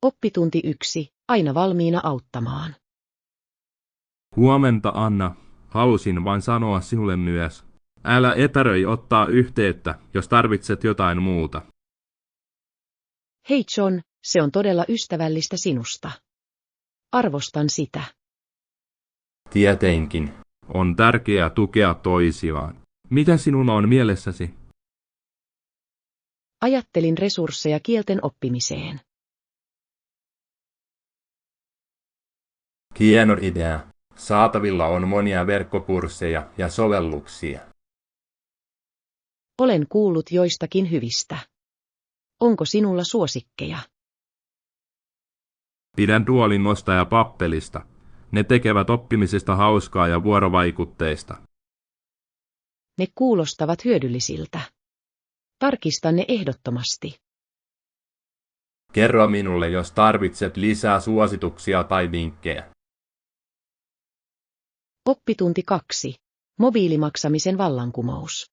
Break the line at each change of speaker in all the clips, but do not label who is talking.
Oppitunti 1. Aina valmiina auttamaan.
Huomenta, Anna. Halusin vain sanoa sinulle myös. Älä epäröi ottaa yhteyttä, jos tarvitset jotain muuta.
Hei John, se on todella ystävällistä sinusta. Arvostan sitä.
Tietenkin. On tärkeää tukea toisiaan. Mitä sinulla on mielessäsi?
Ajattelin resursseja kielten oppimiseen.
Hieno idea. Saatavilla on monia verkkokursseja ja sovelluksia.
Olen kuullut joistakin hyvistä. Onko sinulla suosikkeja?
Pidän Duolingosta ja Pappelista. Ne tekevät oppimisesta hauskaa ja vuorovaikutteista.
Ne kuulostavat hyödyllisiltä. Tarkistan ne ehdottomasti.
Kerro minulle, jos tarvitset lisää suosituksia tai vinkkejä.
Oppitunti 2. Mobiilimaksamisen vallankumous.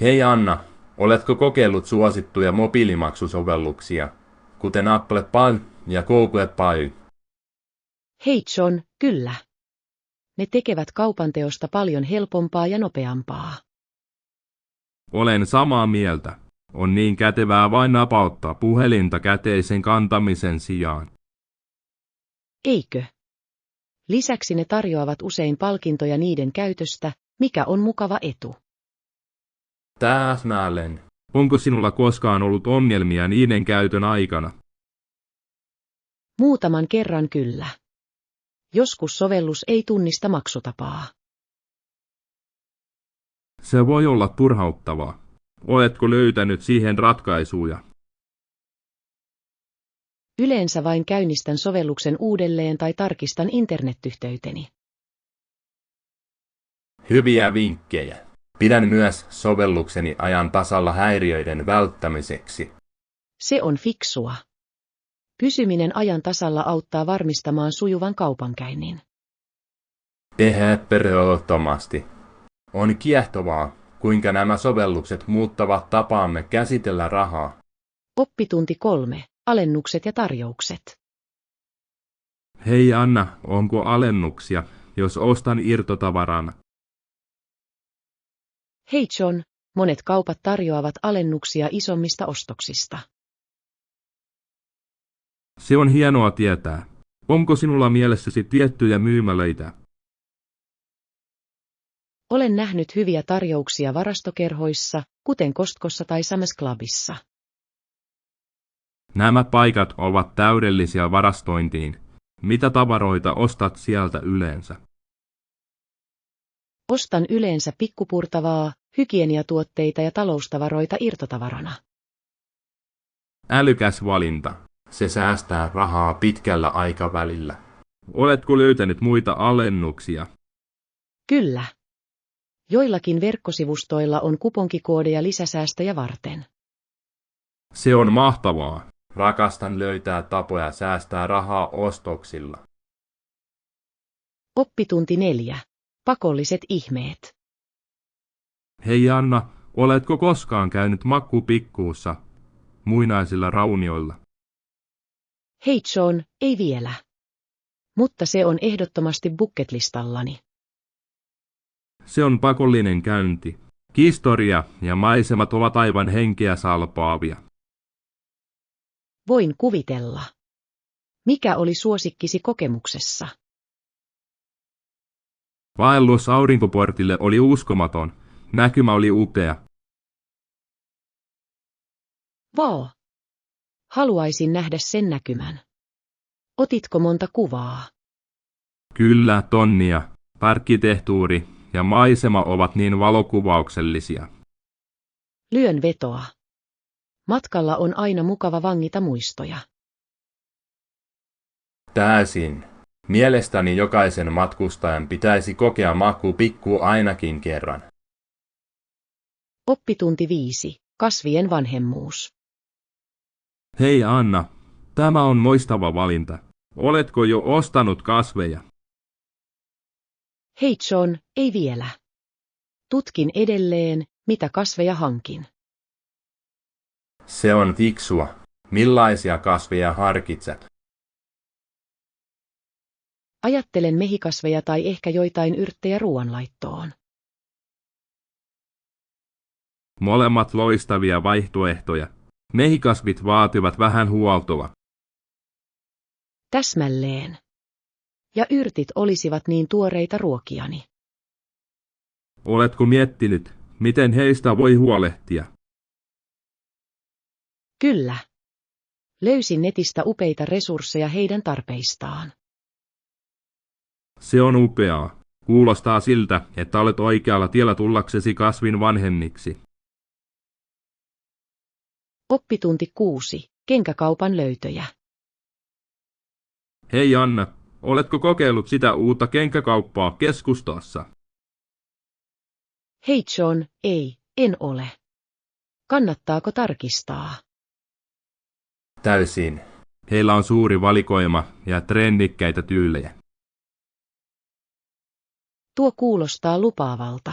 Hei Anna, oletko kokeillut suosittuja mobiilimaksusovelluksia, kuten Apple Pay ja Google Pay?
Hei John, kyllä. Ne tekevät kaupanteosta paljon helpompaa ja nopeampaa.
Olen samaa mieltä. On niin kätevää vain napauttaa puhelinta käteisen kantamisen sijaan.
Eikö? Lisäksi ne tarjoavat usein palkintoja niiden käytöstä, mikä on mukava etu.
Täsmälleen. Onko sinulla koskaan ollut ongelmia niiden käytön aikana?
Muutaman kerran kyllä. Joskus sovellus ei tunnista maksutapaa.
Se voi olla turhauttavaa. Oletko löytänyt siihen ratkaisuja?
Yleensä vain käynnistän sovelluksen uudelleen tai tarkistan internetyhteyteni.
Hyviä vinkkejä. Pidän myös sovellukseni ajan tasalla häiriöiden välttämiseksi.
Se on fiksua. Pysyminen ajan tasalla auttaa varmistamaan sujuvan kaupankäynnin.
Ehdottomasti. On kiehtovaa, kuinka nämä sovellukset muuttavat tapaamme käsitellä rahaa.
Oppitunti 3. Alennukset ja tarjoukset.
Hei Anna, onko alennuksia, jos ostan irtotavarana?
Hei John, monet kaupat tarjoavat alennuksia isommista ostoksista.
Se on hienoa tietää. Onko sinulla mielessäsi tiettyjä myymälöitä?
Olen nähnyt hyviä tarjouksia varastokerhoissa, kuten Costcossa tai Sam's Clubissa.
Nämä paikat ovat täydellisiä varastointiin. Mitä tavaroita ostat sieltä yleensä?
Ostan yleensä pikkupurtavaa, hygieniatuotteita ja taloustavaroita irtotavarana.
Älykäs valinta. Se säästää rahaa pitkällä aikavälillä. Oletko löytänyt muita alennuksia?
Kyllä. Joillakin verkkosivustoilla on kuponkikoodeja lisäsäästöjä varten.
Se on mahtavaa. Rakastan löytää tapoja säästää rahaa ostoksilla.
Oppitunti 4. Pakolliset ihmeet.
Hei Anna, oletko koskaan käynyt makkupikkuussa, muinaisilla raunioilla?
Hei John, ei vielä. Mutta se on ehdottomasti bucketlistallani.
Se on pakollinen käynti. Historia ja maisemat ovat aivan henkeä salpaavia.
Voin kuvitella. Mikä oli suosikkisi kokemuksessa?
Vaellus aurinkoportille oli uskomaton. Näkymä oli upea.
Vau! Haluaisin nähdä sen näkymän. Otitko monta kuvaa?
Kyllä, tonnia. Arkkitehtuuri ja maisema ovat niin valokuvauksellisia.
Lyön vetoa. Matkalla on aina mukava vangita muistoja.
Täysin. Mielestäni jokaisen matkustajan pitäisi kokea makkupikku ainakin kerran.
Oppitunti 5. Kasvien vanhemmuus.
Hei Anna, tämä on loistava valinta. Oletko jo ostanut kasveja?
Hei John, ei vielä. Tutkin edelleen, mitä kasveja hankin.
Se on fiksua. Millaisia kasveja harkitset?
Ajattelen mehikasveja tai ehkä joitain yrttejä ruoanlaittoon.
Molemmat loistavia vaihtoehtoja. Mehikasvit vaativat vähän huoltoa.
Täsmälleen. Ja yrtit olisivat niin tuoreita ruokiani.
Oletko miettinyt, miten heistä voi huolehtia?
Kyllä. Löysin netistä upeita resursseja heidän tarpeistaan.
Se on upeaa. Kuulostaa siltä, että olet oikealla tiellä tullaksesi kasvin vanhemmiksi.
Oppitunti 6. Kenkäkaupan löytöjä.
Hei Anna, oletko kokeillut sitä uutta kenkäkauppaa keskustassa?
Hei John, ei, en ole. Kannattaako tarkistaa?
Täysin. Heillä on suuri valikoima ja trendikkäitä tyylejä.
Tuo kuulostaa lupaavalta.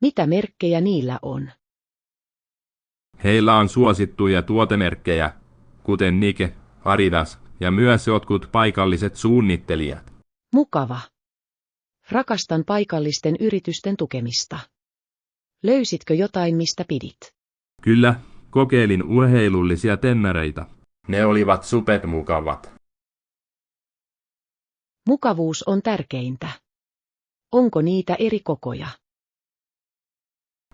Mitä merkkejä niillä on?
Heillä on suosittuja tuotemerkkejä, kuten Nike, Adidas ja myös jotkut paikalliset suunnittelijat.
Mukava. Rakastan paikallisten yritysten tukemista. Löysitkö jotain, mistä pidit?
Kyllä, kokeilin urheilullisia tennareita. Ne olivat supermukavat.
Mukavuus on tärkeintä. Onko niitä eri kokoja?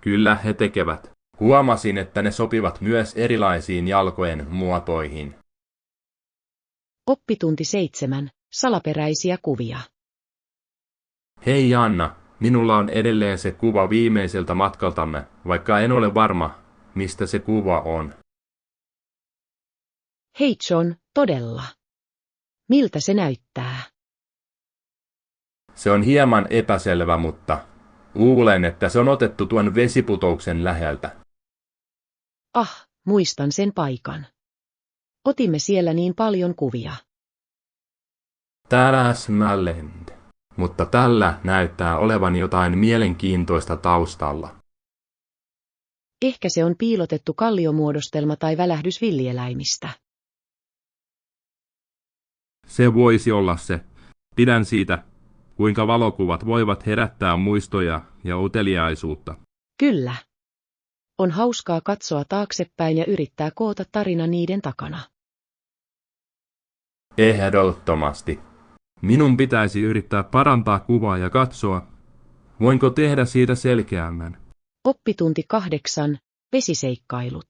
Kyllä he tekevät. Huomasin, että ne sopivat myös erilaisiin jalkojen muotoihin.
Oppitunti 7. Salaperäisiä kuvia.
Hei Anna, minulla on edelleen se kuva viimeiseltä matkaltamme, vaikka en ole varma, mistä se kuva on.
Hei John, todella. Miltä se näyttää?
Se on hieman epäselvä, mutta luulen, että se on otettu tuon vesiputouksen läheltä.
Muistan sen paikan. Otimme siellä niin paljon kuvia.
Täsmälleen. Mutta tällä näyttää olevan jotain mielenkiintoista taustalla.
Ehkä se on piilotettu kalliomuodostelma tai välähdys villieläimistä.
Se voisi olla se. Pidän siitä, kuinka valokuvat voivat herättää muistoja ja uteliaisuutta.
Kyllä. On hauskaa katsoa taaksepäin ja yrittää koota tarina niiden takana.
Ehdottomasti. Minun pitäisi yrittää parantaa kuvaa ja katsoa, voinko tehdä siitä selkeämmän.
Oppitunti 8. Vesiseikkailut.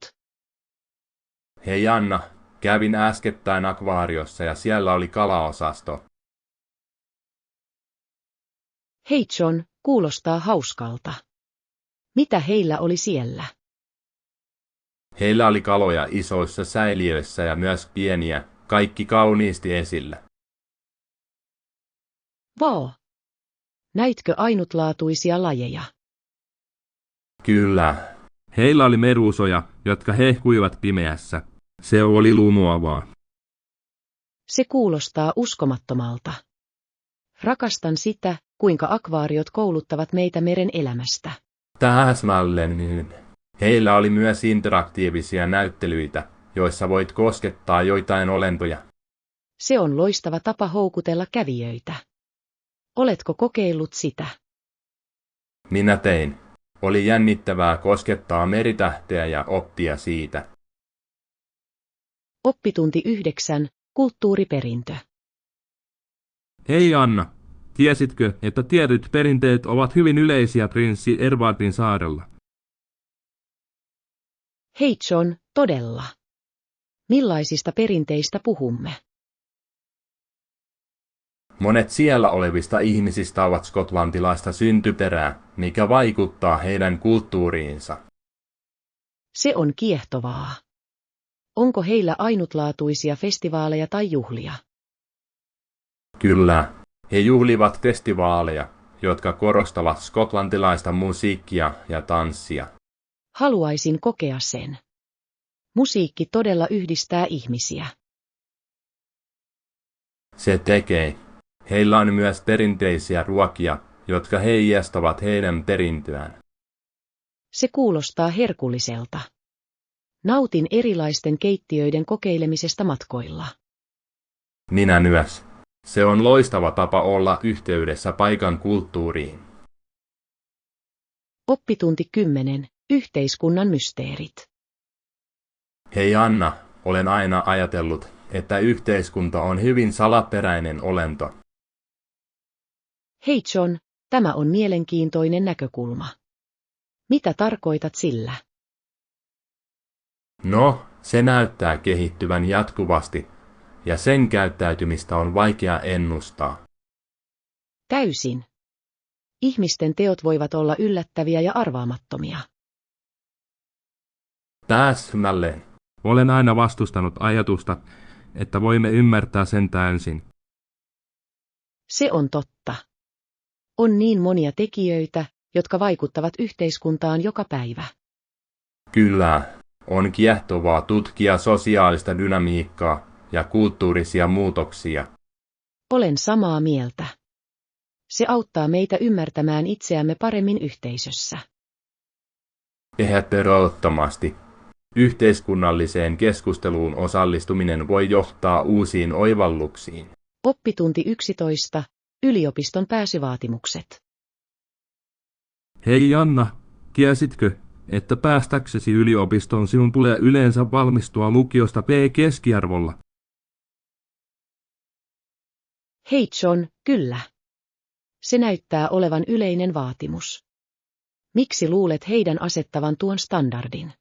Hei Anna, kävin äskettäin akvaariossa ja siellä oli kalaosasto.
Hei John, kuulostaa hauskalta. Mitä heillä oli siellä?
Heillä oli kaloja isoissa säiliöissä ja myös pieniä, kaikki kauniisti esillä.
Vau! Näitkö ainutlaatuisia lajeja?
Kyllä. Heillä oli meduusoja, jotka hehkuivat pimeässä. Se oli lumoavaa.
Se kuulostaa uskomattomalta. Rakastan sitä, kuinka akvaariot kouluttavat meitä meren elämästä.
Täsmälleen. Heillä oli myös interaktiivisia näyttelyitä, joissa voit koskettaa joitain olentoja.
Se on loistava tapa houkutella kävijöitä. Oletko kokeillut sitä?
Minä tein. Oli jännittävää koskettaa meritähteä ja oppia siitä.
Oppitunti 9. Kulttuuriperintö.
Hei Anna, tiesitkö, että tietyt perinteet ovat hyvin yleisiä prinssi Edwardin saarella?
Hei John, todella. Millaisista perinteistä puhumme?
Monet siellä olevista ihmisistä ovat skotlantilaista syntyperää, mikä vaikuttaa heidän kulttuuriinsa.
Se on kiehtovaa. Onko heillä ainutlaatuisia festivaaleja tai juhlia?
Kyllä, he juhlivat festivaaleja, jotka korostavat skotlantilaista musiikkia ja tanssia.
Haluaisin kokea sen. Musiikki todella yhdistää ihmisiä.
Se tekee. Heillä on myös perinteisiä ruokia, jotka heijastavat heidän perintöään.
Se kuulostaa herkulliselta. Nautin erilaisten keittiöiden kokeilemisesta matkoilla.
Minä myös. Se on loistava tapa olla yhteydessä paikan kulttuuriin.
Oppitunti 10. Yhteiskunnan mysteerit.
Hei Anna, olen aina ajatellut, että yhteiskunta on hyvin salaperäinen olento.
Hei John, tämä on mielenkiintoinen näkökulma. Mitä tarkoitat sillä?
No, se näyttää kehittyvän jatkuvasti, ja sen käyttäytymistä on vaikea ennustaa.
Täysin. Ihmisten teot voivat olla yllättäviä ja arvaamattomia.
Täsmälleen.
Olen aina vastustanut ajatusta, että voimme ymmärtää sen täysin.
Se on totta. On niin monia tekijöitä, jotka vaikuttavat yhteiskuntaan joka päivä.
Kyllä, on kiehtovaa tutkia sosiaalista dynamiikkaa ja kulttuurisia muutoksia.
Olen samaa mieltä. Se auttaa meitä ymmärtämään itseämme paremmin yhteisössä.
Ehdottomasti. Yhteiskunnalliseen keskusteluun osallistuminen voi johtaa uusiin oivalluksiin.
Oppitunti 11. Yliopiston pääsyvaatimukset.
Hei Anna, tiesitkö, että päästäksesi yliopistoon sinun tulee yleensä valmistua lukiosta B-keskiarvolla?
Hei John, kyllä. Se näyttää olevan yleinen vaatimus. Miksi luulet heidän asettavan tuon standardin?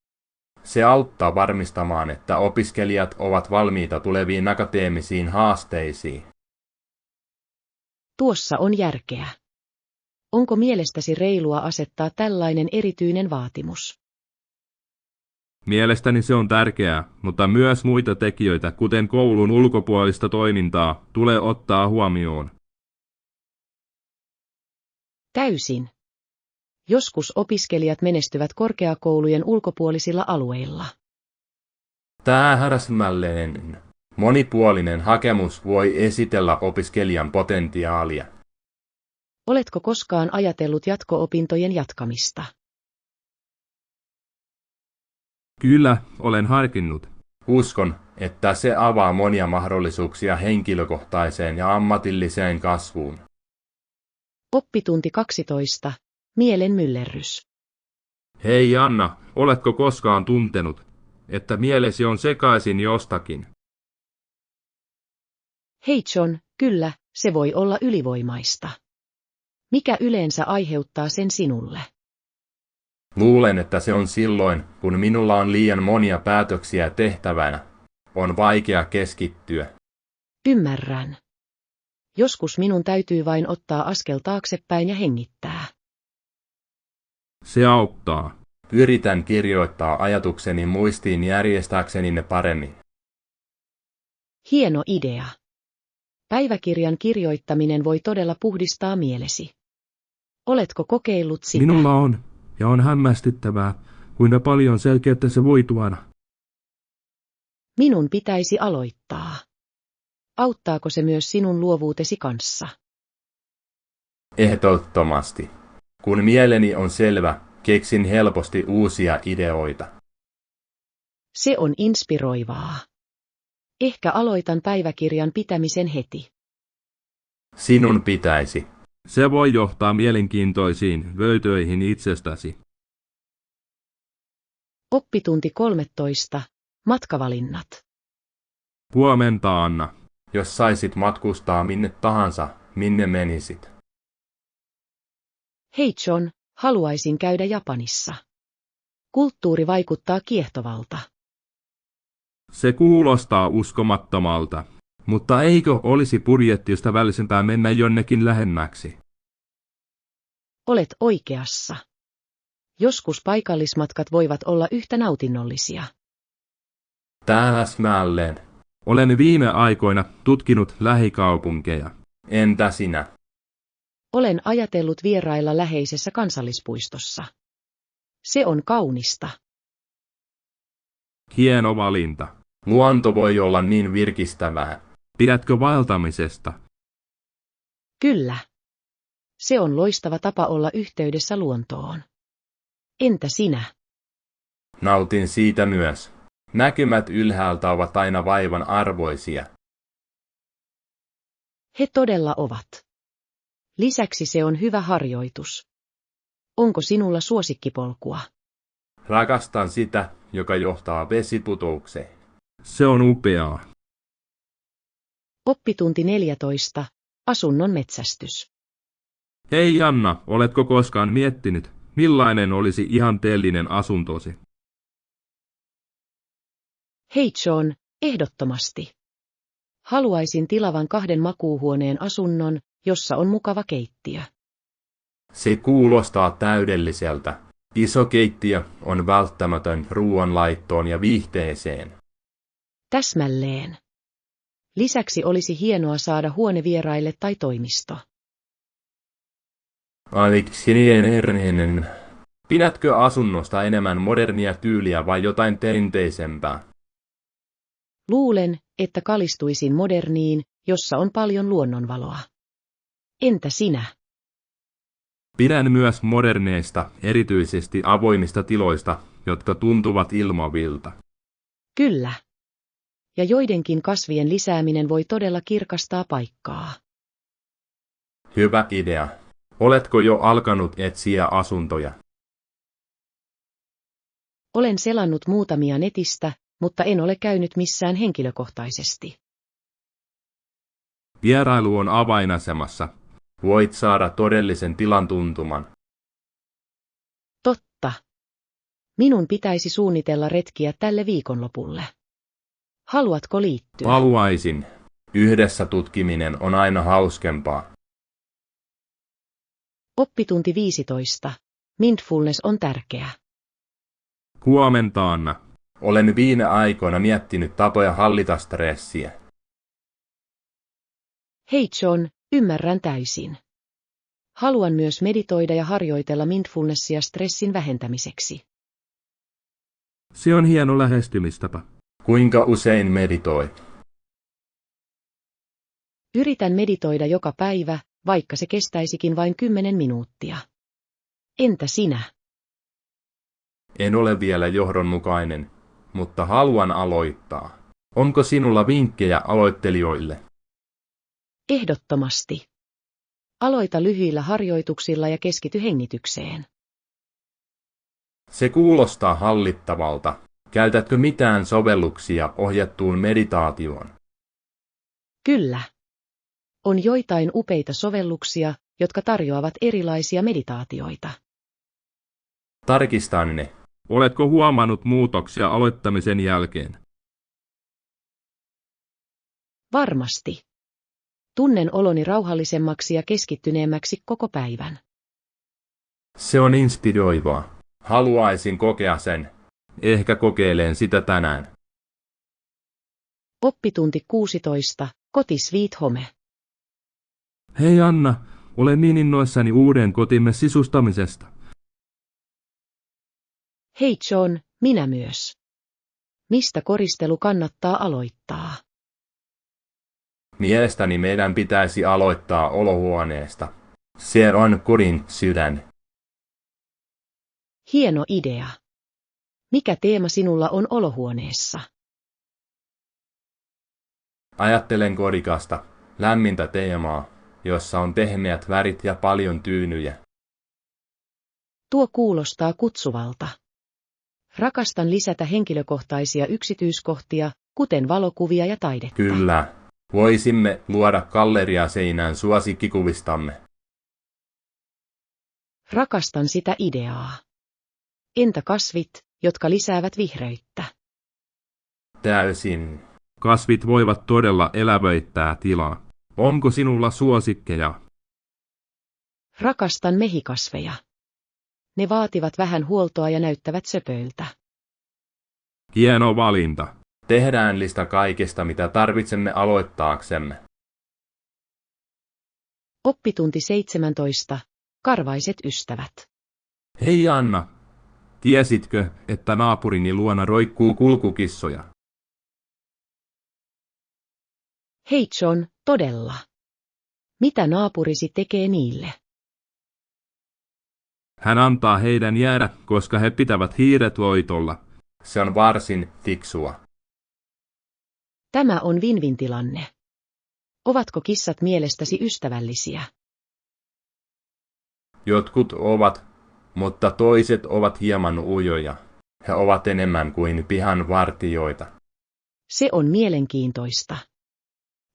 Se auttaa varmistamaan, että opiskelijat ovat valmiita tuleviin akateemisiin haasteisiin.
Tuossa on järkeä. Onko mielestäsi reilua asettaa tällainen erityinen vaatimus?
Mielestäni se on tärkeää, mutta myös muita tekijöitä, kuten koulun ulkopuolista toimintaa, tulee ottaa huomioon.
Täysin. Joskus opiskelijat menestyvät korkeakoulujen ulkopuolisilla alueilla.
Täsmälleen. Monipuolinen hakemus voi esitellä opiskelijan potentiaalia.
Oletko koskaan ajatellut jatko-opintojen jatkamista?
Kyllä, olen harkinnut.
Uskon, että se avaa monia mahdollisuuksia henkilökohtaiseen ja ammatilliseen kasvuun.
Oppitunti 12. Mielen myllerrys.
Hei Anna, oletko koskaan tuntenut, että mielesi on sekaisin jostakin?
Hei John, kyllä, se voi olla ylivoimaista. Mikä yleensä aiheuttaa sen sinulle?
Luulen, että se on silloin, kun minulla on liian monia päätöksiä tehtävänä. On vaikea keskittyä.
Ymmärrän. Joskus minun täytyy vain ottaa askel taaksepäin ja hengittää.
Se auttaa.
Yritän kirjoittaa ajatukseni muistiin järjestääkseni ne paremmin.
Hieno idea. Päiväkirjan kirjoittaminen voi todella puhdistaa mielesi. Oletko kokeillut sitä?
Minulla on, ja on hämmästyttävää, kuinka paljon selkeyttä se voi tuoda.
Minun pitäisi aloittaa. Auttaako se myös sinun luovuutesi kanssa?
Ehdottomasti. Kun mieleni on selvä, keksin helposti uusia ideoita.
Se on inspiroivaa. Ehkä aloitan päiväkirjan pitämisen heti.
Sinun pitäisi.
Se voi johtaa mielenkiintoisiin löytöihin itsestäsi.
Oppitunti 13. Matkavalinnat.
Huomenta, Anna.
Jos saisit matkustaa minne tahansa, minne menisit?
Hei John, haluaisin käydä Japanissa. Kulttuuri vaikuttaa kiehtovalta.
Se kuulostaa uskomattomalta, mutta eikö olisi budjettiystävällisempää mennä jonnekin lähemmäksi?
Olet oikeassa. Joskus paikallismatkat voivat olla yhtä nautinnollisia.
Täsmälleen.
Olen viime aikoina tutkinut lähikaupunkeja.
Entä sinä?
Olen ajatellut vierailla läheisessä kansallispuistossa. Se on kaunista.
Hieno valinta.
Luonto voi olla niin virkistävää.
Pidätkö vaeltamisesta?
Kyllä. Se on loistava tapa olla yhteydessä luontoon. Entä sinä?
Nautin siitä myös. Näkymät ylhäältä ovat aina vaivan arvoisia.
He todella ovat. Lisäksi se on hyvä harjoitus. Onko sinulla suosikkipolkua?
Rakastan sitä, joka johtaa vesiputoukseen.
Se on upeaa.
Oppitunti 14. Asunnon metsästys.
Hei Anna, oletko koskaan miettinyt, millainen olisi ihanteellinen asuntosi?
Hei John, ehdottomasti. Haluaisin tilavan 2 makuuhuoneen asunnon, jossa on mukava keittiö.
Se kuulostaa täydelliseltä. Iso keittiö on välttämätön ruoanlaittoon ja viihteeseen.
Täsmälleen. Lisäksi olisi hienoa saada huone vieraille tai toimisto.
Pidätkö asunnosta enemmän modernia tyyliä vai jotain perinteisempää?
Luulen, että kalistuisin moderniin, jossa on paljon luonnonvaloa. Entä sinä?
Pidän myös moderneista, erityisesti avoimista tiloista, jotka tuntuvat ilmavilta.
Kyllä. Ja joidenkin kasvien lisääminen voi todella kirkastaa paikkaa.
Hyvä idea. Oletko jo alkanut etsiä asuntoja?
Olen selannut muutamia netistä, mutta en ole käynyt missään henkilökohtaisesti.
Vierailu on avainasemassa.
Voit saada todellisen tilan tuntuman.
Totta. Minun pitäisi suunnitella retkiä tälle viikonlopulle. Haluatko liittyä?
Haluaisin. Yhdessä tutkiminen on aina hauskempaa.
Oppitunti 15. Mindfulness on tärkeä.
Huomenta, Anna.
Olen viime aikoina miettinyt tapoja hallita stressiä.
Hei John, ymmärrän täysin. Haluan myös meditoida ja harjoitella mindfulnessia stressin vähentämiseksi.
Se on hieno lähestymistapa.
Kuinka usein meditoit?
Yritän meditoida joka päivä, vaikka se kestäisikin vain 10 minuuttia. Entä sinä?
En ole vielä johdonmukainen, mutta haluan aloittaa. Onko sinulla vinkkejä aloittelijoille?
Ehdottomasti. Aloita lyhyillä harjoituksilla ja keskity hengitykseen.
Se kuulostaa hallittavalta. Käytätkö mitään sovelluksia ohjattuun meditaatioon?
Kyllä. On joitain upeita sovelluksia, jotka tarjoavat erilaisia meditaatioita.
Tarkistan ne.
Oletko huomannut muutoksia aloittamisen jälkeen?
Varmasti. Tunnen oloni rauhallisemmaksi ja keskittyneemmäksi koko päivän.
Se on inspiroivaa. Haluaisin kokea sen. Ehkä kokeilen sitä tänään.
Oppitunti 16. Koti Sweet Home.
Hei Anna, olen niin innoissani uuden kotimme sisustamisesta.
Hei John, minä myös. Mistä koristelu kannattaa aloittaa?
Mielestäni meidän pitäisi aloittaa olohuoneesta. Se on kodin sydän.
Hieno idea. Mikä teema sinulla on olohuoneessa?
Ajattelen kodikasta, lämmintä teemaa, jossa on pehmeät värit ja paljon tyynyjä.
Tuo kuulostaa kutsuvalta. Rakastan lisätä henkilökohtaisia yksityiskohtia, kuten valokuvia ja taidetta.
Kyllä. Voisimme luoda galleriaseinään suosikkikuvistamme.
Rakastan sitä ideaa. Entä kasvit, jotka lisäävät vihreyttä?
Täysin.
Kasvit voivat todella elävöittää tilaa. Onko sinulla suosikkeja?
Rakastan mehikasveja. Ne vaativat vähän huoltoa ja näyttävät söpöiltä.
Hieno valinta.
Tehdään lista kaikesta, mitä tarvitsemme aloittaaksemme.
Oppitunti 17. Karvaiset ystävät.
Hei Anna, tiesitkö, että naapurini luona roikkuu kulkukissoja?
Hei John, todella. Mitä naapurisi tekee niille?
Hän antaa heidän jäädä, koska he pitävät hiiret loitolla.
Se on varsin fiksua.
Tämä on win-win tilanne. Ovatko kissat mielestäsi ystävällisiä?
Jotkut ovat, mutta toiset ovat hieman ujoja. He ovat enemmän kuin pihan vartijoita.
Se on mielenkiintoista.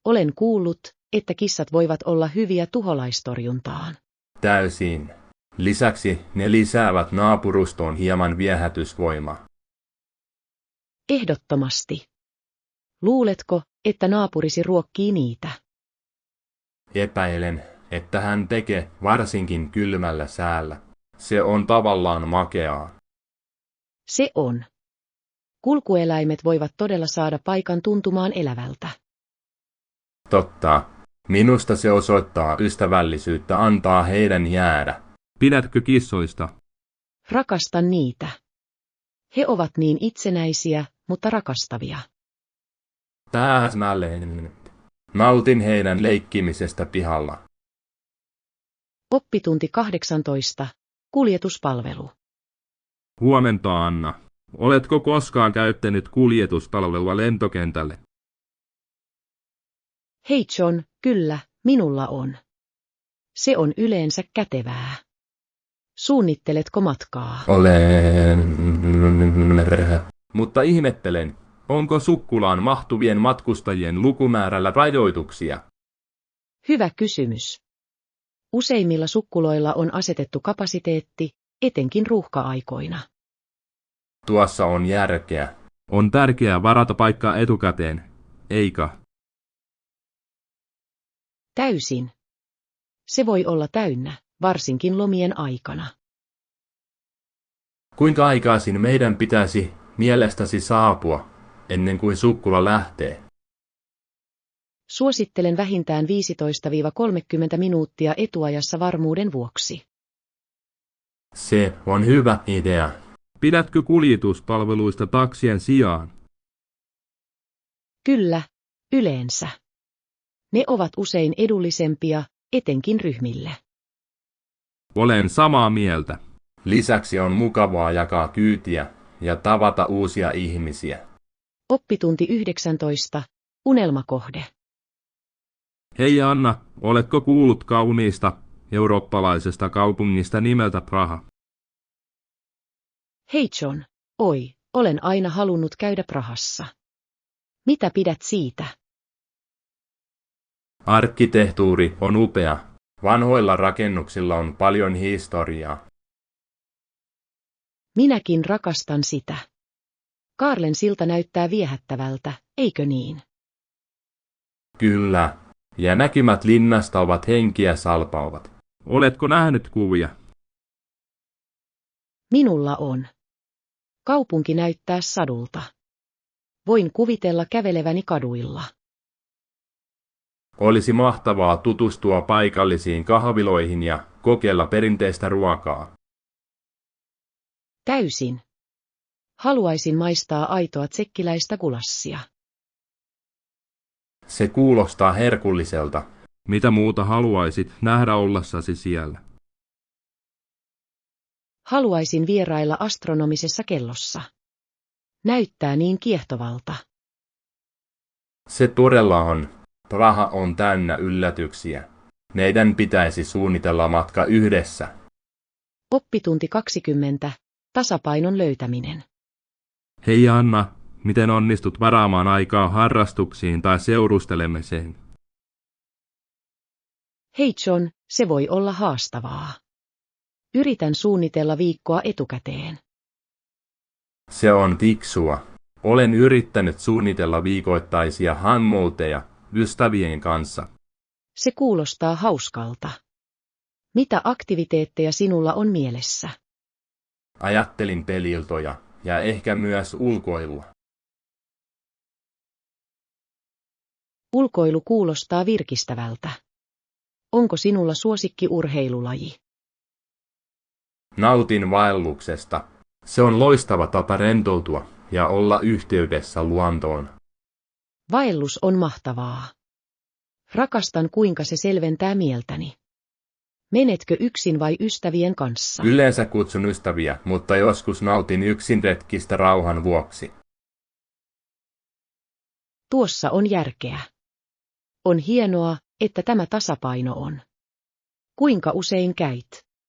Olen kuullut, että kissat voivat olla hyviä tuholaistorjuntaan.
Täysin. Lisäksi ne lisäävät naapurustoon hieman viehätysvoimaa.
Ehdottomasti. Luuletko, että naapurisi ruokkii niitä?
Epäilen, että hän tekee varsinkin kylmällä säällä. Se on tavallaan makeaa.
Se on. Kulkueläimet voivat todella saada paikan tuntumaan elävältä.
Totta. Minusta se osoittaa ystävällisyyttä antaa heidän jäädä.
Pidätkö kissoista?
Rakastan niitä. He ovat niin itsenäisiä, mutta rakastavia.
Täsmälleen. Nautin heidän leikkimisestä pihalla.
Oppitunti 18. Kuljetuspalvelu.
Huomenta, Anna. Oletko koskaan käyttänyt kuljetuspalvelua lentokentälle?
Hei John, kyllä, minulla on. Se on yleensä kätevää. Suunnitteletko matkaa?
Olen. Mutta ihmettelen, onko sukkulaan mahtuvien matkustajien lukumäärällä rajoituksia?
Hyvä kysymys. Useimmilla sukkuloilla on asetettu kapasiteetti, etenkin ruuhka-aikoina.
Tuossa on järkeä.
On tärkeää varata paikkaa etukäteen, eikä?
Täysin. Se voi olla täynnä, varsinkin lomien aikana.
Kuinka aikaisin meidän pitäisi mielestäsi saapua, ennen kuin sukkula lähtee?
Suosittelen vähintään 15–30 minuuttia etuajassa varmuuden vuoksi.
Se on hyvä idea.
Pidätkö kuljetuspalveluista taksien sijaan?
Kyllä, yleensä. Ne ovat usein edullisempia, etenkin ryhmille.
Olen samaa mieltä.
Lisäksi on mukavaa jakaa kyytiä ja tavata uusia ihmisiä.
Oppitunti 19. Unelmakohde.
Hei Anna, oletko kuullut kauniista eurooppalaisesta kaupungista nimeltä Praha?
Hei John, oi, olen aina halunnut käydä Prahassa. Mitä pidät siitä?
Arkkitehtuuri on upea. Vanhoilla rakennuksilla on paljon historiaa.
Minäkin rakastan sitä. Kaarlen silta näyttää viehättävältä, eikö niin?
Kyllä, ja näkymät linnasta ovat henkiä salpauvat.
Oletko nähnyt kuvia?
Minulla on. Kaupunki näyttää sadulta. Voin kuvitella käveleväni kaduilla.
Olisi mahtavaa tutustua paikallisiin kahviloihin ja kokeilla perinteistä ruokaa.
Täysin. Haluaisin maistaa aitoa tsekkiläistä gulassia.
Se kuulostaa herkulliselta.
Mitä muuta haluaisit nähdä ollessasi siellä?
Haluaisin vierailla astronomisessa kellossa. Näyttää niin kiehtovalta.
Se todella on. Praha on täynnä yllätyksiä. Meidän pitäisi suunnitella matka yhdessä.
Oppitunti 20. Tasapainon löytäminen.
Hei Anna, miten onnistut varaamaan aikaa harrastuksiin tai seurustelemiseen?
Hei John, se voi olla haastavaa. Yritän suunnitella viikkoa etukäteen.
Se on fiksua. Olen yrittänyt suunnitella viikoittaisia hangouteja ystävien kanssa.
Se kuulostaa hauskalta. Mitä aktiviteetteja sinulla on mielessä?
Ajattelin peliltoja ja ehkä myös ulkoilua.
Ulkoilu kuulostaa virkistävältä. Onko sinulla suosikkiurheilulaji?
Nautin vaelluksesta. Se on loistava tapa rentoutua ja olla yhteydessä luontoon.
Vaellus on mahtavaa. Rakastan kuinka se selventää mieltäni. Menetkö yksin vai ystävien kanssa?
Yleensä kutsun ystäviä, mutta joskus nautin yksin retkistä rauhan vuoksi.
Tuossa on järkeä. On hienoa, että tämä tasapaino on. Kuinka usein käyt?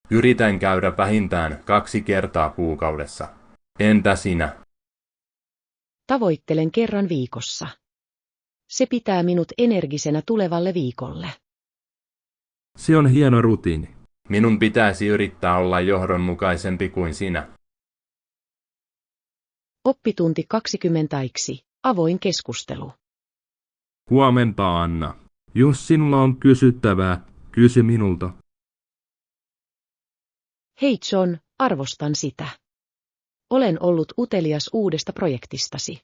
Yritän käydä vähintään 2 kertaa kuukaudessa. Entä sinä?
Tavoittelen kerran viikossa. Se pitää minut energisenä tulevalle viikolle.
Se on hieno rutiini.
Minun pitäisi yrittää olla johdonmukaisempi kuin sinä.
Oppitunti 20. Avoin keskustelu.
Huomenta, Anna. Jos sinulla on kysyttävää, kysy minulta.
Hei John, arvostan sitä. Olen ollut utelias uudesta projektistasi.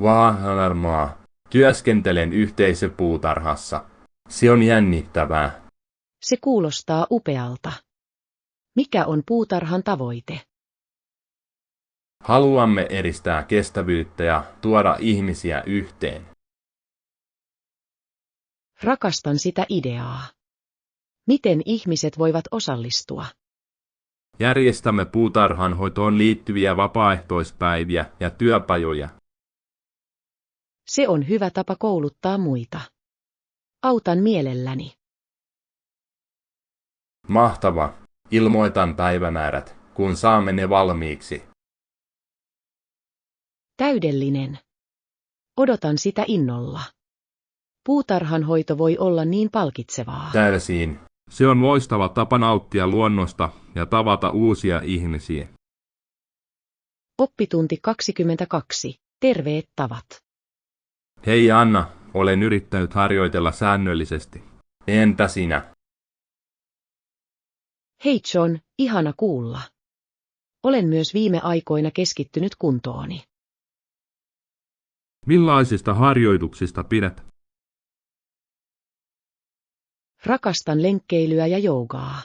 Varmaa. Työskentelen yhteisöpuutarhassa. Se on jännittävää.
Se kuulostaa upealta. Mikä on puutarhan tavoite?
Haluamme edistää kestävyyttä ja tuoda ihmisiä yhteen.
Rakastan sitä ideaa. Miten ihmiset voivat osallistua?
Järjestämme puutarhanhoitoon liittyviä vapaaehtoispäiviä ja työpajoja.
Se on hyvä tapa kouluttaa muita. Autan mielelläni.
Mahtava. Ilmoitan päivämäärät, kun saamme ne valmiiksi.
Täydellinen. Odotan sitä innolla. Puutarhanhoito voi olla niin palkitsevaa.
Täysin.
Se on loistava tapa nauttia luonnosta ja tavata uusia ihmisiä.
Oppitunti 22. Terveet tavat.
Hei Anna, olen yrittänyt harjoitella säännöllisesti. Entä sinä?
Hei John, ihana kuulla. Olen myös viime aikoina keskittynyt kuntooni.
Millaisista harjoituksista pidät?
Rakastan lenkkeilyä ja joogaa.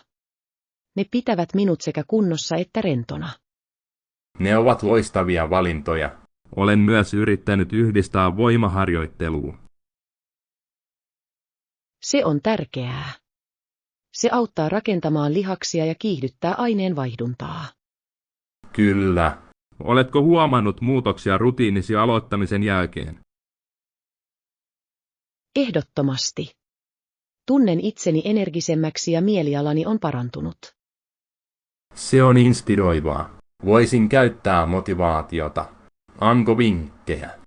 Ne pitävät minut sekä kunnossa että rentona.
Ne ovat loistavia valintoja.
Olen myös yrittänyt yhdistää voimaharjoitteluun.
Se on tärkeää. Se auttaa rakentamaan lihaksia ja kiihdyttää aineenvaihduntaa.
Kyllä.
Oletko huomannut muutoksia rutiinisi aloittamisen jälkeen?
Ehdottomasti. Tunnen itseni energisemmäksi ja mielialani on parantunut.
Se on inspiroivaa. Voisin käyttää motivaatiota. Anko vinkkejä?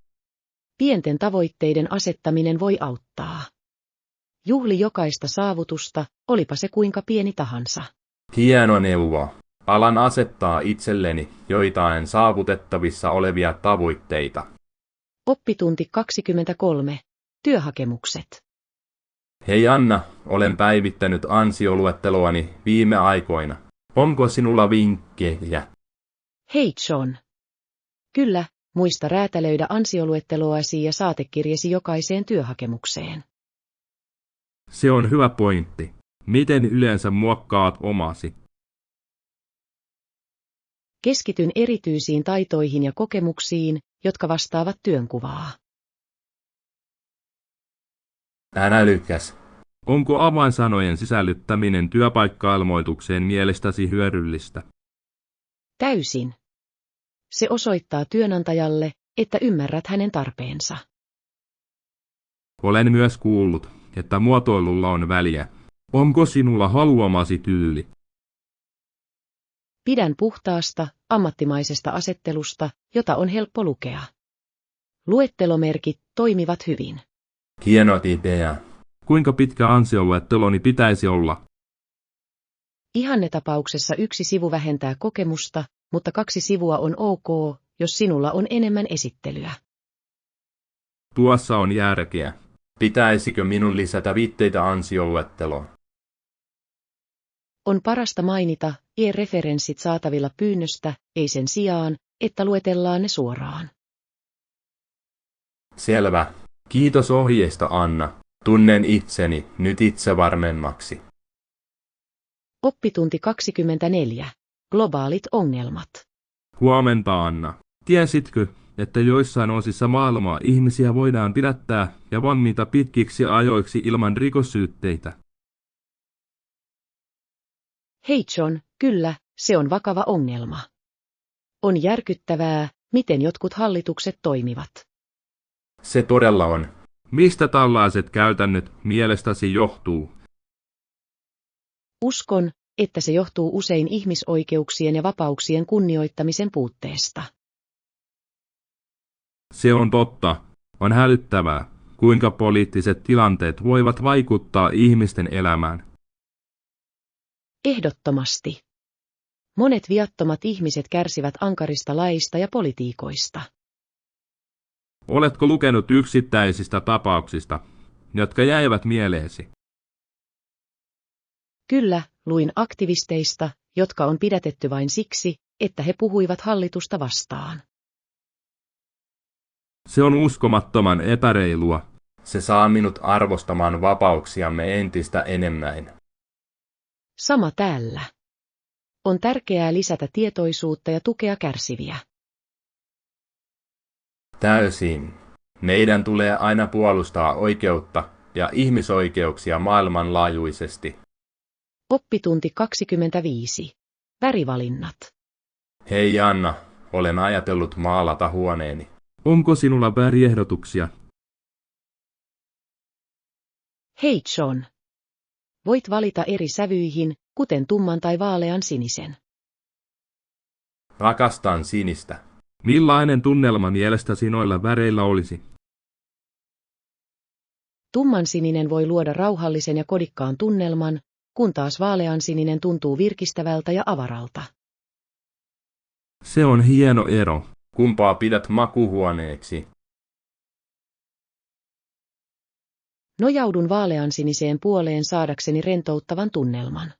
Pienten tavoitteiden asettaminen voi auttaa. Juhli jokaista saavutusta, olipa se kuinka pieni tahansa.
Hieno neuvo. Alan asettaa itselleni joitain saavutettavissa olevia tavoitteita.
Oppitunti 23. Työhakemukset.
Hei Anna, olen päivittänyt ansioluetteloani viime aikoina. Onko sinulla vinkkejä?
Hei John. Kyllä, muista räätälöidä ansioluetteloasi ja saatekirjesi jokaiseen työhakemukseen.
Se on hyvä pointti. Miten yleensä muokkaat omasi?
Keskityn erityisiin taitoihin ja kokemuksiin, jotka vastaavat työnkuvaa.
Älykäs.
Onko avainsanojen sisällyttäminen työpaikka-ilmoitukseen mielestäsi hyödyllistä?
Täysin. Se osoittaa työnantajalle, että ymmärrät hänen tarpeensa.
Olen myös kuullut, että muotoilulla on väliä. Onko sinulla haluamasi tyyli?
Pidän puhtaasta, ammattimaisesta asettelusta, jota on helppo lukea. Luettelomerkit toimivat hyvin.
Hieno idea.
Kuinka pitkä ansioluetteloni pitäisi olla?
Ihannetapauksessa 1 sivu vähentää kokemusta, mutta 2 sivua on ok, jos sinulla on enemmän esittelyä.
Tuossa on järkeä.
Pitäisikö minun lisätä viitteitä ansioluetteloon?
On parasta mainita e-referenssit saatavilla pyynnöstä, ei sen sijaan, että luetellaan ne suoraan.
Selvä. Kiitos ohjeista Anna. Tunnen itseni nyt itse varmemmaksi.
Oppitunti 24. Globaalit ongelmat.
Huomenta, Anna. Tiesitkö, että joissain osissa maailmaa ihmisiä voidaan pidättää ja vangita pitkiksi ajoiksi ilman rikossyytteitä?
Hei John, kyllä, se on vakava ongelma. On järkyttävää, miten jotkut hallitukset toimivat.
Se todella on.
Mistä tällaiset käytännöt mielestäsi johtuu?
Uskon, että se johtuu usein ihmisoikeuksien ja vapauksien kunnioittamisen puutteesta.
Se on totta. On hälyttävää, kuinka poliittiset tilanteet voivat vaikuttaa ihmisten elämään.
Ehdottomasti. Monet viattomat ihmiset kärsivät ankarista laeista ja politiikoista.
Oletko lukenut yksittäisistä tapauksista, jotka jäivät mieleesi?
Kyllä, luin aktivisteista, jotka on pidätetty vain siksi, että he puhuivat hallitusta vastaan.
Se on uskomattoman epäreilua.
Se saa minut arvostamaan vapauksiamme entistä enemmän.
Sama täällä. On tärkeää lisätä tietoisuutta ja tukea kärsiviä.
Täysin. Meidän tulee aina puolustaa oikeutta ja ihmisoikeuksia maailmanlaajuisesti.
Oppitunti 25. Värivalinnat.
Hei Anna, olen ajatellut maalata huoneeni.
Onko sinulla väriehdotuksia?
Hei John. Voit valita eri sävyihin, kuten tumman tai vaalean sinisen.
Rakastan sinistä.
Millainen tunnelma mielestäsi noilla väreillä olisi?
Tummansininen voi luoda rauhallisen ja kodikkaan tunnelman, kun taas vaaleansininen tuntuu virkistävältä ja avaralta.
Se on hieno ero.
Kumpaa pidät makuhuoneeksi?
Nojaudun vaaleansiniseen puoleen saadakseni rentouttavan tunnelman.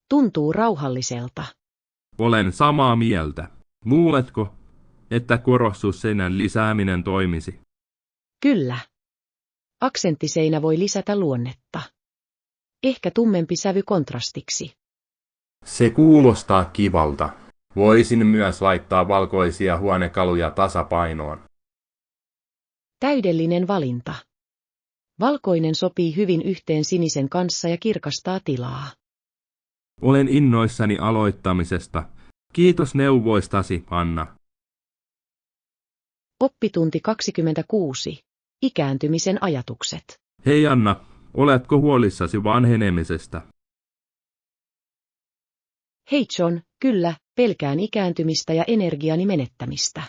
Tuntuu rauhalliselta.
Olen samaa mieltä. Luuletko, että korostusseinän lisääminen toimisi?
Kyllä. Aksenttiseinä voi lisätä luonnetta. Ehkä tummempi sävy kontrastiksi.
Se kuulostaa kivalta. Voisin myös laittaa valkoisia huonekaluja tasapainoon.
Täydellinen valinta. Valkoinen sopii hyvin yhteen sinisen kanssa ja kirkastaa tilaa.
Olen innoissani aloittamisesta. Kiitos neuvoistasi, Anna.
Oppitunti 26. Ikääntymisen ajatukset.
Hei Anna, oletko huolissasi vanhenemisesta?
Hei John, kyllä, pelkään ikääntymistä ja energiani menettämistä.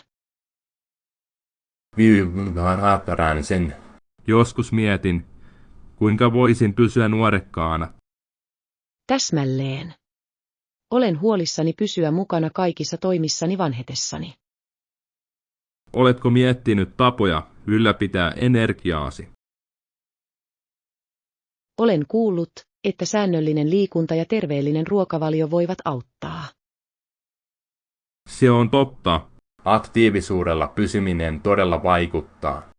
Ymmärrän sen.
Joskus mietin, kuinka voisin pysyä nuorekkaana.
Täsmälleen. Olen huolissani pysyä mukana kaikissa toimissani vanhetessani.
Oletko miettinyt tapoja ylläpitää energiaasi?
Olen kuullut, että säännöllinen liikunta ja terveellinen ruokavalio voivat auttaa.
Se on totta.
Aktiivisuudella pysyminen todella vaikuttaa.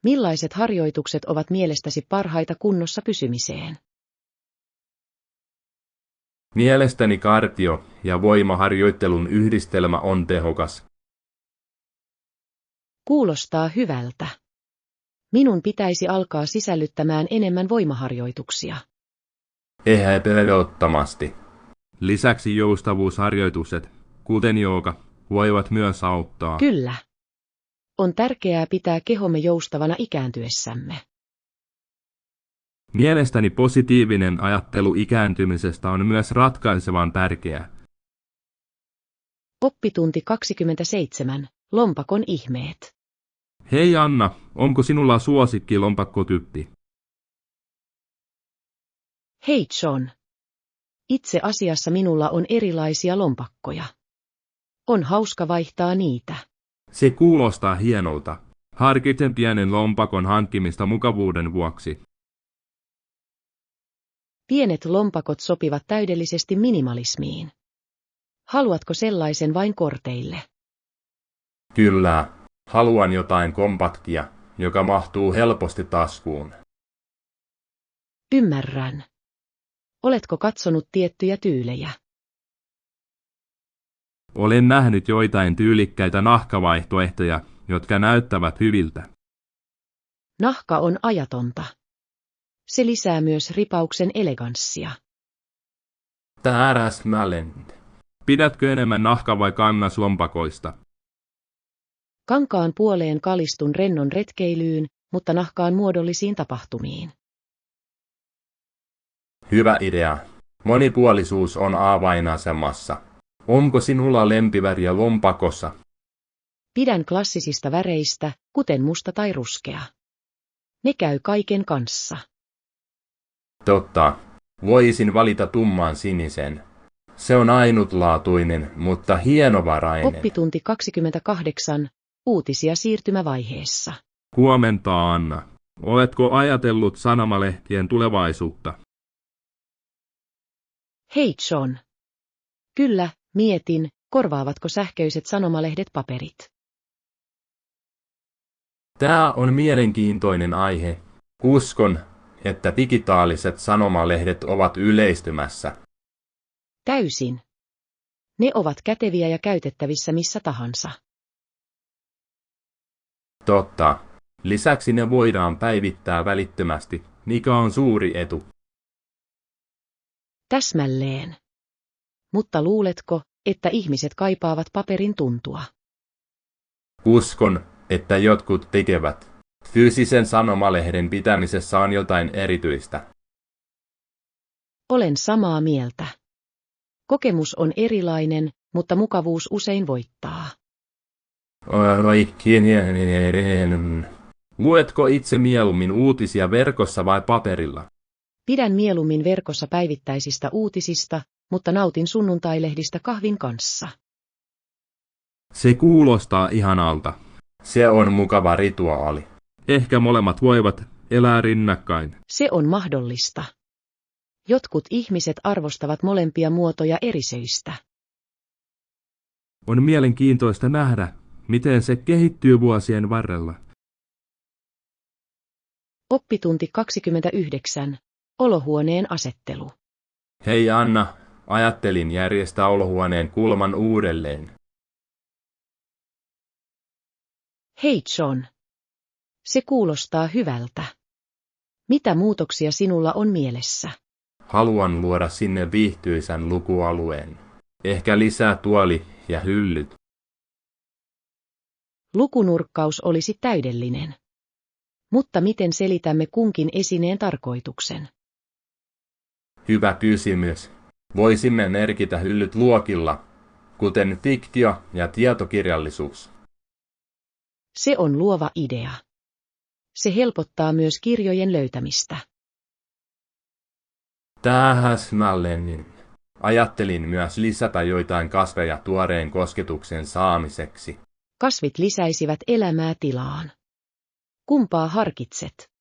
Millaiset harjoitukset ovat mielestäsi parhaita kunnossa pysymiseen?
Mielestäni kardio- ja voimaharjoittelun yhdistelmä on tehokas.
Kuulostaa hyvältä. Minun pitäisi alkaa sisällyttämään enemmän voimaharjoituksia.
Ehdottomasti.
Lisäksi joustavuusharjoitukset, kuten jooga, voivat myös auttaa.
Kyllä. On tärkeää pitää kehomme joustavana ikääntyessämme.
Mielestäni positiivinen ajattelu ikääntymisestä on myös ratkaisevan tärkeää.
Oppitunti 27. Lompakon ihmeet.
Hei Anna, onko sinulla suosikki lompakkotyyppi?
Hei John. Itse asiassa minulla on erilaisia lompakkoja. On hauska vaihtaa niitä.
Se kuulostaa hienolta. Harkitsen pienen lompakon hankkimista mukavuuden vuoksi.
Pienet lompakot sopivat täydellisesti minimalismiin. Haluatko sellaisen vain korteille?
Kyllä. Haluan jotain kompaktia, joka mahtuu helposti taskuun.
Ymmärrän. Oletko katsonut tiettyjä tyylejä?
Olen nähnyt joitain tyylikkäitä nahkavaihtoehtoja, jotka näyttävät hyviltä.
Nahka on ajatonta. Se lisää myös ripauksen eleganssia.
Täsmälleen.
Pidätkö enemmän nahka- vai kangaslompakoista?
Kankaan puoleen kalistun rennon retkeilyyn, mutta nahkaan muodollisiin tapahtumiin.
Hyvä idea. Monipuolisuus on avainasemassa. Onko sinulla lempiväriä lompakossa?
Pidän klassisista väreistä, kuten musta tai ruskea. Ne käy kaiken kanssa.
Totta. Voisin valita tumman sinisen. Se on ainutlaatuinen, mutta hienovarainen.
Oppitunti 28. Uutisia siirtymävaiheessa.
Huomenta, Anna. Oletko ajatellut sanomalehtien tulevaisuutta?
Hei John. Kyllä, mietin, korvaavatko sähköiset sanomalehdet paperit.
Tämä on mielenkiintoinen aihe. Uskon, että digitaaliset sanomalehdet ovat yleistymässä.
Täysin. Ne ovat käteviä ja käytettävissä missä tahansa.
Totta. Lisäksi ne voidaan päivittää välittömästi, mikä on suuri etu.
Täsmälleen. Mutta luuletko, että ihmiset kaipaavat paperin tuntua?
Uskon, että jotkut tekevät. Fyysisen sanomalehden pitämisessä on jotain erityistä.
Olen samaa mieltä. Kokemus on erilainen, mutta mukavuus usein voittaa.
Luetko itse mieluummin uutisia verkossa vai paperilla?
Pidän mieluummin verkossa päivittäisistä uutisista, mutta nautin sunnuntailehdistä kahvin kanssa.
Se kuulostaa ihanalta.
Se on mukava rituaali.
Ehkä molemmat voivat elää rinnakkain.
Se on mahdollista. Jotkut ihmiset arvostavat molempia muotoja eri syistä.
On mielenkiintoista nähdä, miten se kehittyy vuosien varrella.
Oppitunti 29. Olohuoneen asettelu.
Hei Anna, ajattelin järjestää olohuoneen kulman uudelleen.
Hei John. Se kuulostaa hyvältä. Mitä muutoksia sinulla on mielessä?
Haluan luoda sinne viihtyisän lukualueen. Ehkä lisää tuoli ja hyllyt.
Lukunurkkaus olisi täydellinen. Mutta miten selitämme kunkin esineen tarkoituksen?
Hyvä kysymys. Voisimme merkitä hyllyt luokilla, kuten fiktio ja tietokirjallisuus.
Se on luova idea. Se helpottaa myös kirjojen löytämistä.
Täsmälleen. Ajattelin myös lisätä joitain kasveja tuoreen kosketuksen saamiseksi.
Kasvit lisäisivät elämää tilaan. Kumpaa harkitset?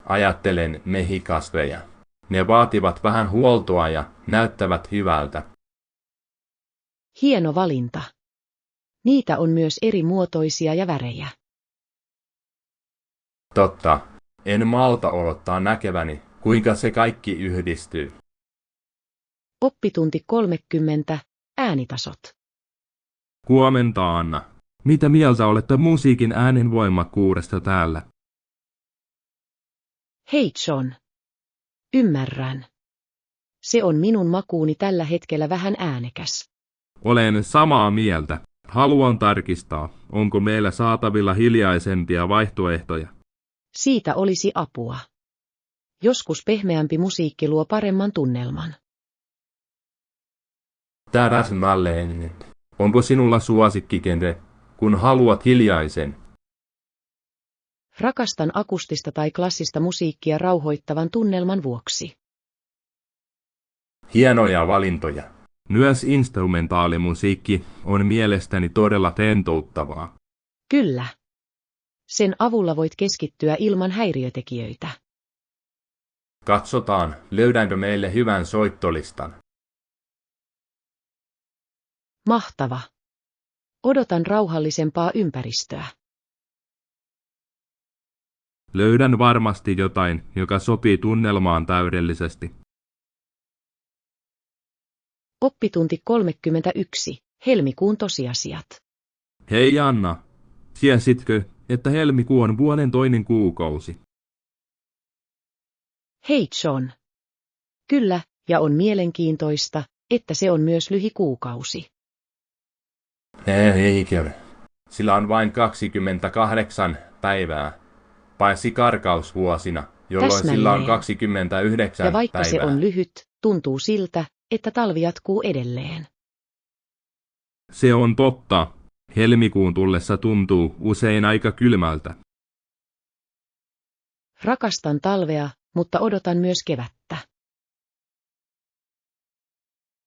Ajattelen mehikasveja. Ne vaativat vähän huoltoa ja näyttävät hyvältä.
Hieno valinta. Niitä on myös eri muotoisia ja värejä.
Totta. En malta odottaa näkeväni, kuinka se kaikki yhdistyy.
Oppitunti 30. Äänitasot.
Huomenta, Anna. Mitä mieltä olette musiikin äänen voimakkuudesta täällä?
Hei John. Ymmärrän. Se on minun makuuni tällä hetkellä vähän äänekäs.
Olen samaa mieltä. Haluan tarkistaa, onko meillä saatavilla hiljaisempia vaihtoehtoja.
Siitä olisi apua. Joskus pehmeämpi musiikki luo paremman tunnelman.
Täsmälleen. Onko sinulla suosikkigenre, kun haluat hiljaisen?
Rakastan akustista tai klassista musiikkia rauhoittavan tunnelman vuoksi.
Hienoja valintoja.
Myös instrumentaalimusiikki on mielestäni todella tentouttavaa.
Kyllä. Sen avulla voit keskittyä ilman häiriötekijöitä.
Katsotaan, löydänkö meille hyvän soittolistan.
Mahtava. Odotan rauhallisempaa ympäristöä.
Löydän varmasti jotain, joka sopii tunnelmaan täydellisesti.
Oppitunti 31. Helmikuun tosiasiat.
Hei Anna, tiesitkö, että helmikuu on vuoden toinen kuukausi?
Hei John. Kyllä, ja on mielenkiintoista, että se on myös lyhikuukausi.
Eikö? Sillä on vain 28 päivää, paitsi karkausvuosina, jolloin sillä on
Täsmälleen.
29
Ja vaikka
päivää.
se on lyhyt, tuntuu siltä, että talvi jatkuu edelleen.
Se on totta. Helmikuun tullessa tuntuu usein aika kylmältä.
Rakastan talvea, mutta odotan myös kevättä.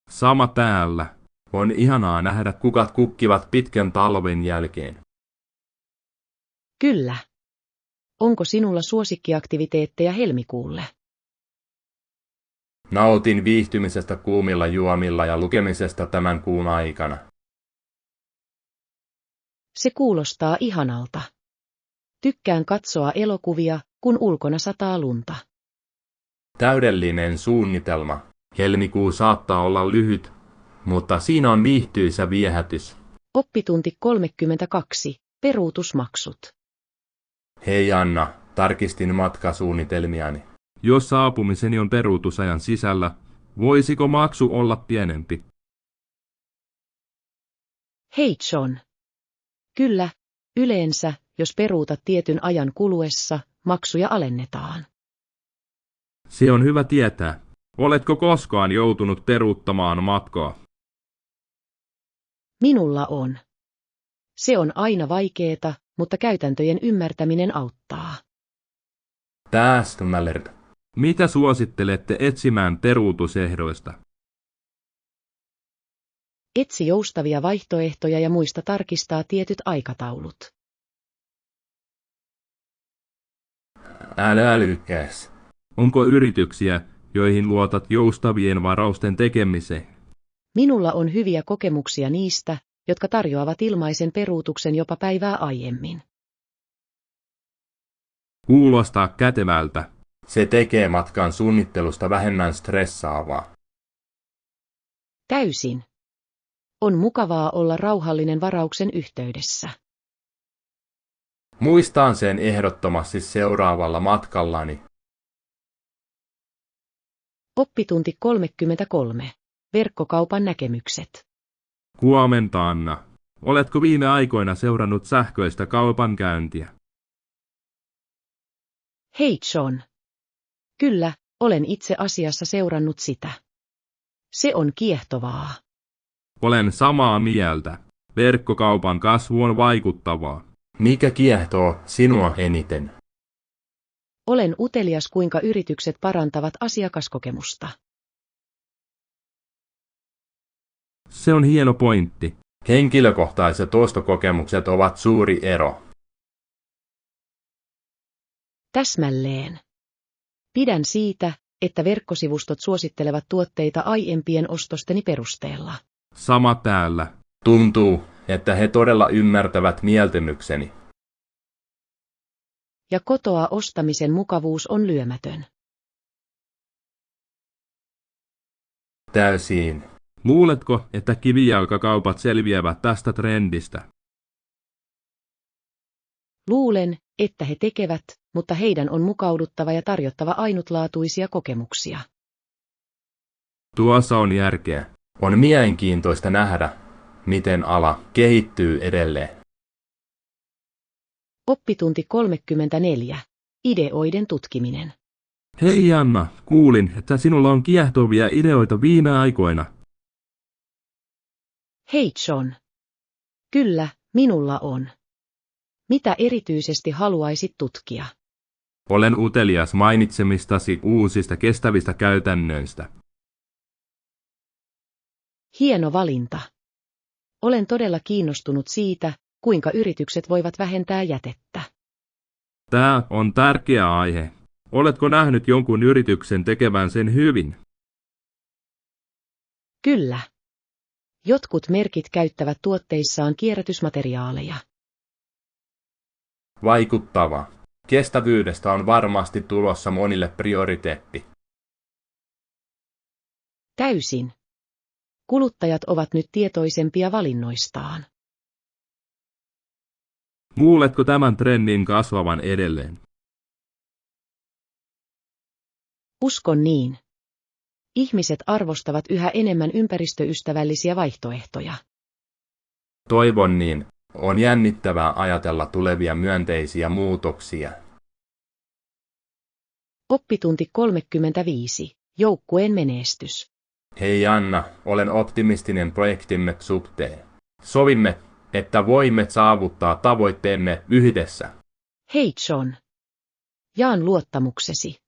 Sama täällä.
On ihanaa nähdä kukat kukkivat pitkän talven jälkeen.
Kyllä. Onko sinulla suosikkiaktiviteetteja helmikuulle?
Nautin viihtymisestä kuumilla juomilla ja lukemisesta tämän kuun aikana.
Se kuulostaa ihanalta. Tykkään katsoa elokuvia, kun ulkona sataa lunta.
Täydellinen suunnitelma. Helmikuu saattaa olla lyhyt, mutta siinä on viihtyisä viehätys.
Oppitunti 32. Peruutusmaksut.
Hei Anna, tarkistin matkasuunnitelmiani.
Jos saapumiseni on peruutusajan sisällä, voisiko maksu olla pienempi?
Hei John. Kyllä, yleensä, jos peruutat tietyn ajan kuluessa, maksuja alennetaan.
Se on hyvä tietää. Oletko koskaan joutunut peruuttamaan matkaa?
Minulla on. Se on aina vaikeeta, mutta käytäntöjen ymmärtäminen auttaa.
Täsmälleen.
Mitä suosittelette etsimään peruutusehdoista?
Etsi joustavia vaihtoehtoja ja muista tarkistaa tietyt aikataulut.
Älä älykäs.
Onko yrityksiä, joihin luotat joustavien varausten tekemiseen?
Minulla on hyviä kokemuksia niistä, jotka tarjoavat ilmaisen peruutuksen jopa päivää aiemmin.
Kuulostaa kätevältä.
Se tekee matkan suunnittelusta vähemmän stressaavaa.
Täysin. On mukavaa olla rauhallinen varauksen yhteydessä.
Muistan sen ehdottomasti seuraavalla matkallani.
Oppitunti 33. Verkkokaupan näkemykset.
Huomenta, Anna. Oletko viime aikoina seurannut sähköistä kaupankäyntiä?
Hei John. Kyllä, olen itse asiassa seurannut sitä. Se on kiehtovaa.
Olen samaa mieltä. Verkkokaupan kasvu on vaikuttavaa.
Mikä kiehtoo sinua eniten?
Olen utelias, kuinka yritykset parantavat asiakaskokemusta.
Se on hieno pointti.
Henkilökohtaiset ostokokemukset ovat suuri ero.
Täsmälleen. Pidän siitä, että verkkosivustot suosittelevat tuotteita aiempien ostosteni perusteella.
Sama täällä.
Tuntuu, että he todella ymmärtävät mieltymykseni.
Ja kotoa ostamisen mukavuus on lyömätön.
Täysin.
Luuletko, että kivijalkakaupat selviävät tästä trendistä?
Luulen, että he tekevät, mutta heidän on mukauduttava ja tarjottava ainutlaatuisia kokemuksia.
Tuossa on järkeä.
On mielenkiintoista nähdä, miten ala kehittyy edelleen.
Oppitunti 34. Ideoiden tutkiminen.
Hei Anna, kuulin, että sinulla on kiehtovia ideoita viime aikoina.
Hei John. Kyllä, minulla on. Mitä erityisesti haluaisit tutkia?
Olen utelias mainitsemistasi uusista kestävistä käytännöistä.
Hieno valinta. Olen todella kiinnostunut siitä, kuinka yritykset voivat vähentää jätettä.
Tämä on tärkeä aihe. Oletko nähnyt jonkun yrityksen tekevän sen hyvin?
Kyllä. Jotkut merkit käyttävät tuotteissaan kierrätysmateriaaleja.
Vaikuttava. Kestävyydestä on varmasti tulossa monille prioriteetti.
Täysin. Kuluttajat ovat nyt tietoisempia valinnoistaan.
Luuletko tämän trendin kasvavan edelleen?
Uskon niin. Ihmiset arvostavat yhä enemmän ympäristöystävällisiä vaihtoehtoja.
Toivon niin. On jännittävää ajatella tulevia myönteisiä muutoksia.
Oppitunti 35. Joukkueen menestys.
Hei Anna, olen optimistinen projektimme suhteen. Sovimme, että voimme saavuttaa tavoitteemme yhdessä.
Hei John. Jaan luottamuksesi.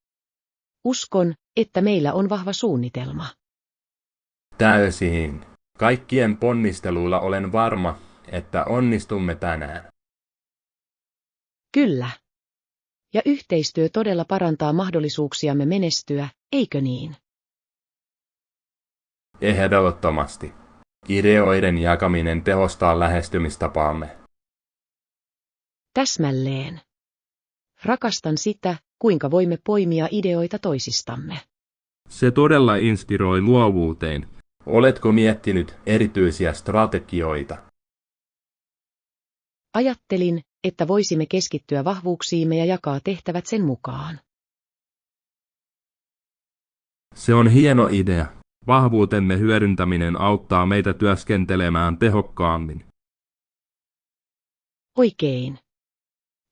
Uskon, että meillä on vahva suunnitelma.
Täysin. Kaikkien ponnisteluilla olen varma, että onnistumme tänään.
Kyllä. Ja yhteistyö todella parantaa mahdollisuuksiamme menestyä, eikö niin?
Ehdottomasti. Ideoiden jakaminen tehostaa lähestymistapaamme.
Täsmälleen. Rakastan sitä, kuinka voimme poimia ideoita toisistamme.
Se todella inspiroi luovuuteen.
Oletko miettinyt erityisiä strategioita?
Ajattelin, että voisimme keskittyä vahvuuksiimme ja jakaa tehtävät sen mukaan.
Se on hieno idea. Vahvuutemme hyödyntäminen auttaa meitä työskentelemään tehokkaammin.
Oikein.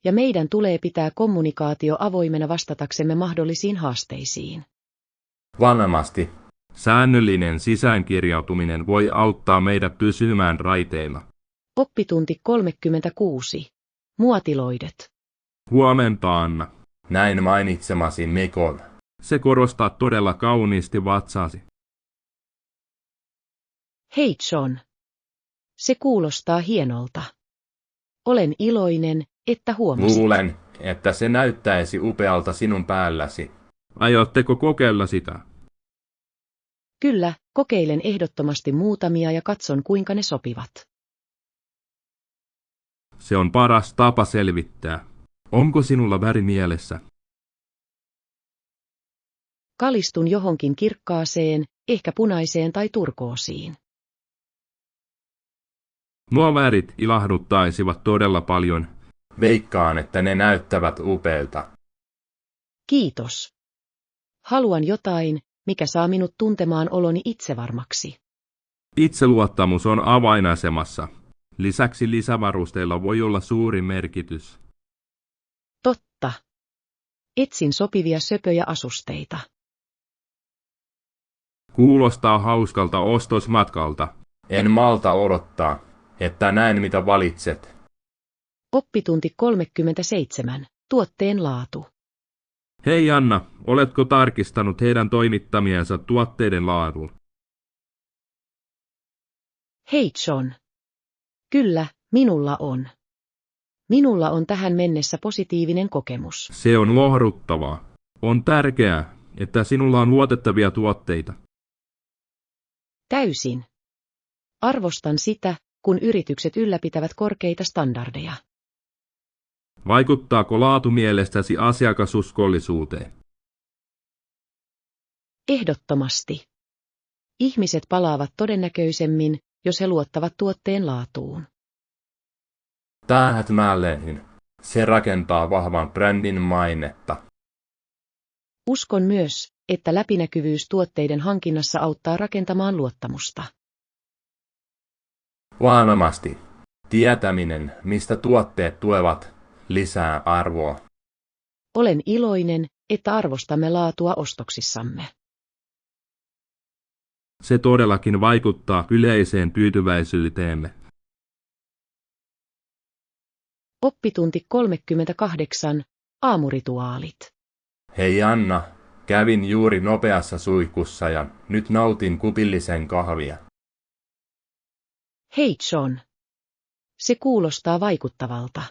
Ja meidän tulee pitää kommunikaatio avoimena vastataksemme mahdollisiin haasteisiin.
Varmasti.
Säännöllinen sisäänkirjautuminen voi auttaa meidät pysymään raiteilla.
Oppitunti 36. Muotiloidet.
Huomenta, Anna.
Näin mainitsemasi Mekon.
Se korostaa todella kauniisti vatsaasi.
Hei John. Se kuulostaa hienolta. Olen iloinen, että huomasit.
Luulen, että se näyttäisi upealta sinun päälläsi.
Aiotteko kokeilla sitä?
Kyllä, kokeilen ehdottomasti muutamia ja katson kuinka ne sopivat.
Se on paras tapa selvittää. Onko sinulla väri mielessä?
Kalistun johonkin kirkkaaseen, ehkä punaiseen tai turkoosiin.
Nuo värit ilahduttaisivat todella paljon.
Veikkaan, että ne näyttävät upeilta.
Kiitos. Haluan jotain, mikä saa minut tuntemaan oloni itsevarmaksi.
Itseluottamus on avainasemassa. Lisäksi lisävarusteilla voi olla suuri merkitys.
Totta. Etsin sopivia söpöjä asusteita.
Kuulostaa hauskalta ostosmatkalta.
En malta odottaa, että näen mitä valitset.
Oppitunti 37. Tuotteen laatu.
Hei Anna, oletko tarkistanut heidän toimittamiensa tuotteiden laadun?
Hei John. Kyllä, minulla on. Minulla on tähän mennessä positiivinen kokemus.
Se on lohduttavaa. On tärkeää, että sinulla on luotettavia tuotteita.
Täysin. Arvostan sitä, kun yritykset ylläpitävät korkeita standardeja.
Vaikuttaako laatu mielestäsi asiakasuskollisuuteen?
Ehdottomasti. Ihmiset palaavat todennäköisemmin, jos he luottavat tuotteen laatuun.
Tähdmälleen. Se rakentaa vahvan brändin mainetta.
Uskon myös, että läpinäkyvyys tuotteiden hankinnassa auttaa rakentamaan luottamusta.
Varmasti. Tietäminen, mistä tuotteet tulevat, lisää arvoa.
Olen iloinen, että arvostamme laatua ostoksissamme.
Se todellakin vaikuttaa yleiseen tyytyväisyyteemme.
Oppitunti 38. Aamurituaalit.
Hei Anna, kävin juuri nopeassa suihkussa ja nyt nautin kupillisen kahvia.
Hei John. Se kuulostaa vaikuttavalta.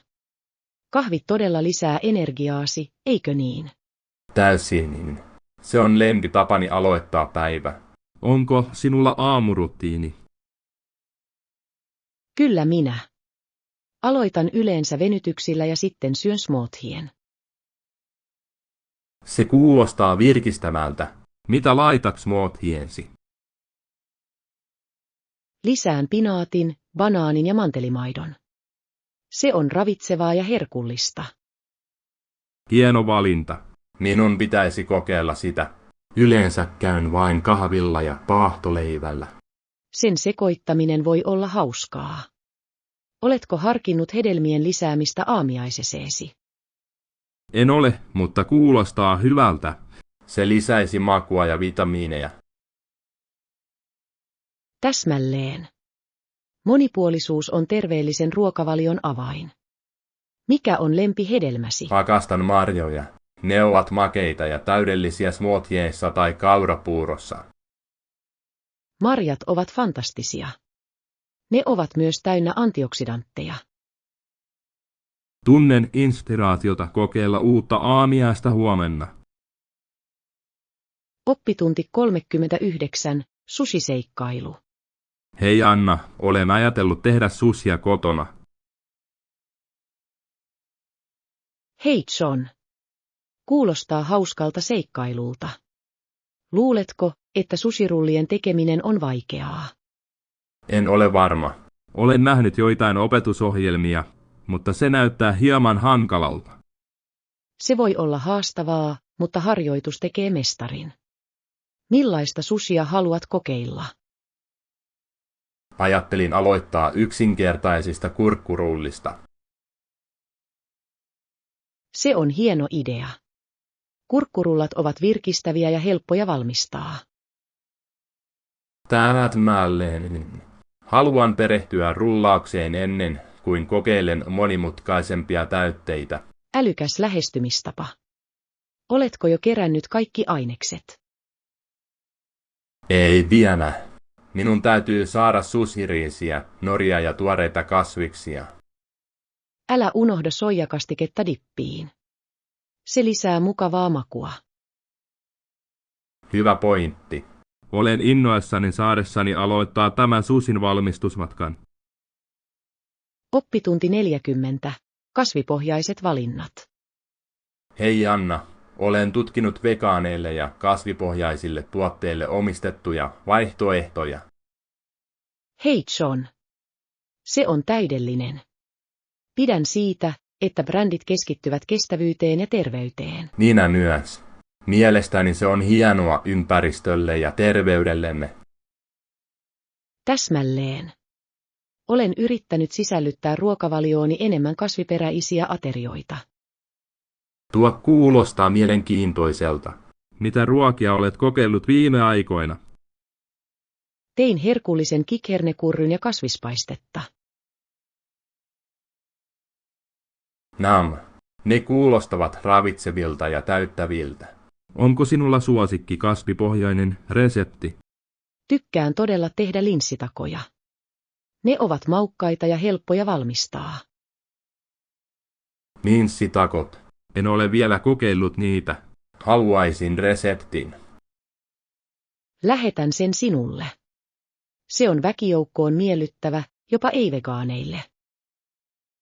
Kahvi todella lisää energiaasi, eikö niin?
Täysin. Se on lempitapani aloittaa päivä.
Onko sinulla aamurutiini?
Kyllä minä. Aloitan yleensä venytyksillä ja sitten syön smoothien.
Se kuulostaa virkistävältä.
Mitä laitat smoothiensi?
Lisään pinaatin, banaanin ja mantelimaidon. Se on ravitsevaa ja herkullista.
Hieno valinta.
Minun pitäisi kokeilla sitä. Yleensä käyn vain kahvilla ja paahtoleivällä.
Sen sekoittaminen voi olla hauskaa. Oletko harkinnut hedelmien lisäämistä aamiaiseseesi?
En ole, mutta kuulostaa hyvältä.
Se lisäisi makua ja vitamiineja.
Täsmälleen. Monipuolisuus on terveellisen ruokavalion avain. Mikä on lempihedelmäsi?
Rakastan marjoja. Ne ovat makeita ja täydellisiä smoothieissa tai kaurapuurossa.
Marjat ovat fantastisia. Ne ovat myös täynnä antioksidantteja.
Tunnen inspiraatiota kokeilla uutta aamiaista huomenna.
Oppitunti 39. Sushi-seikkailu.
Hei Anna, olen ajatellut tehdä sushia kotona.
Hei John. Kuulostaa hauskalta seikkailulta. Luuletko, että sushirullien tekeminen on vaikeaa?
En ole varma.
Olen nähnyt joitain opetusohjelmia, mutta se näyttää hieman hankalalta.
Se voi olla haastavaa, mutta harjoitus tekee mestarin. Millaista sushia haluat kokeilla?
Ajattelin aloittaa yksinkertaisista kurkkurullista.
Se on hieno idea. Kurkkurullat ovat virkistäviä ja helppoja valmistaa.
Täsmälleen. Haluan perehtyä rullaukseen ennen kuin kokeilen monimutkaisempia täytteitä.
Älykäs lähestymistapa. Oletko jo kerännyt kaikki ainekset?
Ei vielä. Minun täytyy saada sushiriisiä, noria ja tuoreita kasviksia.
Älä unohda soijakastiketta dippiin. Se lisää mukavaa makua.
Hyvä pointti.
Olen innoissani saadessani aloittaa tämän sushin valmistusmatkan.
Oppitunti 40. Kasvipohjaiset valinnat.
Hei Anna, olen tutkinut vegaaneille ja kasvipohjaisille tuotteille omistettuja vaihtoehtoja.
Hei John. Se on täydellinen. Pidän siitä, että brändit keskittyvät kestävyyteen ja terveyteen.
Minä myös. Mielestäni se on hienoa ympäristölle ja terveydellemme.
Täsmälleen. Olen yrittänyt sisällyttää ruokavaliooni enemmän kasviperäisiä aterioita.
Tuo kuulostaa mielenkiintoiselta.
Mitä ruokia olet kokeillut viime aikoina?
Tein herkullisen kikhernekurryn ja kasvispaistetta.
Nam. Ne kuulostavat ravitsevilta ja täyttäviltä.
Onko sinulla suosikki kasvipohjainen resepti?
Tykkään todella tehdä linssitakoja. Ne ovat maukkaita ja helppoja valmistaa.
Linssitakot.
En ole vielä kokeillut niitä.
Haluaisin reseptin.
Lähetän sen sinulle. Se on väkijoukkoon miellyttävä, jopa ei-vegaaneille.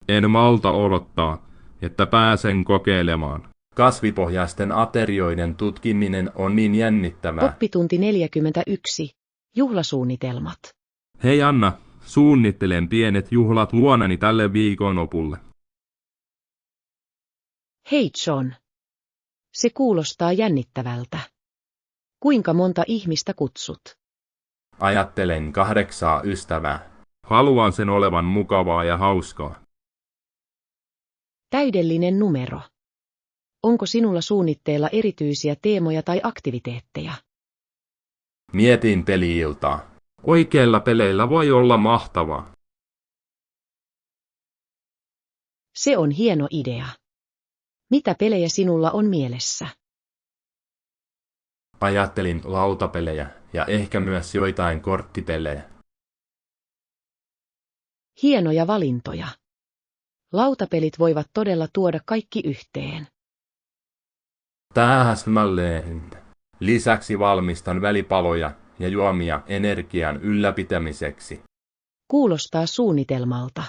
En malta odottaa, että pääsen kokeilemaan.
Kasvipohjaisten aterioiden tutkiminen on niin jännittävää.
Oppitunti 41. Juhlasuunnitelmat.
Hei Anna, suunnittelen pienet juhlat luonani tälle viikonlopulle.
Hei John. Se kuulostaa jännittävältä. Kuinka monta ihmistä kutsut?
Ajattelen 8 ystävää.
Haluan sen olevan mukavaa ja hauskaa.
Täydellinen numero. Onko sinulla suunnitteilla erityisiä teemoja tai aktiviteetteja?
Mietin peli-iltaa. Oikeilla peleillä voi olla mahtavaa.
Se on hieno idea. Mitä pelejä sinulla on mielessä?
Ajattelin lautapelejä ja ehkä myös joitain korttipelejä.
Hienoja valintoja. Lautapelit voivat todella tuoda kaikki yhteen.
Täsmälleen. Lisäksi valmistan välipaloja ja juomia energian ylläpitämiseksi.
Kuulostaa suunnitelmalta.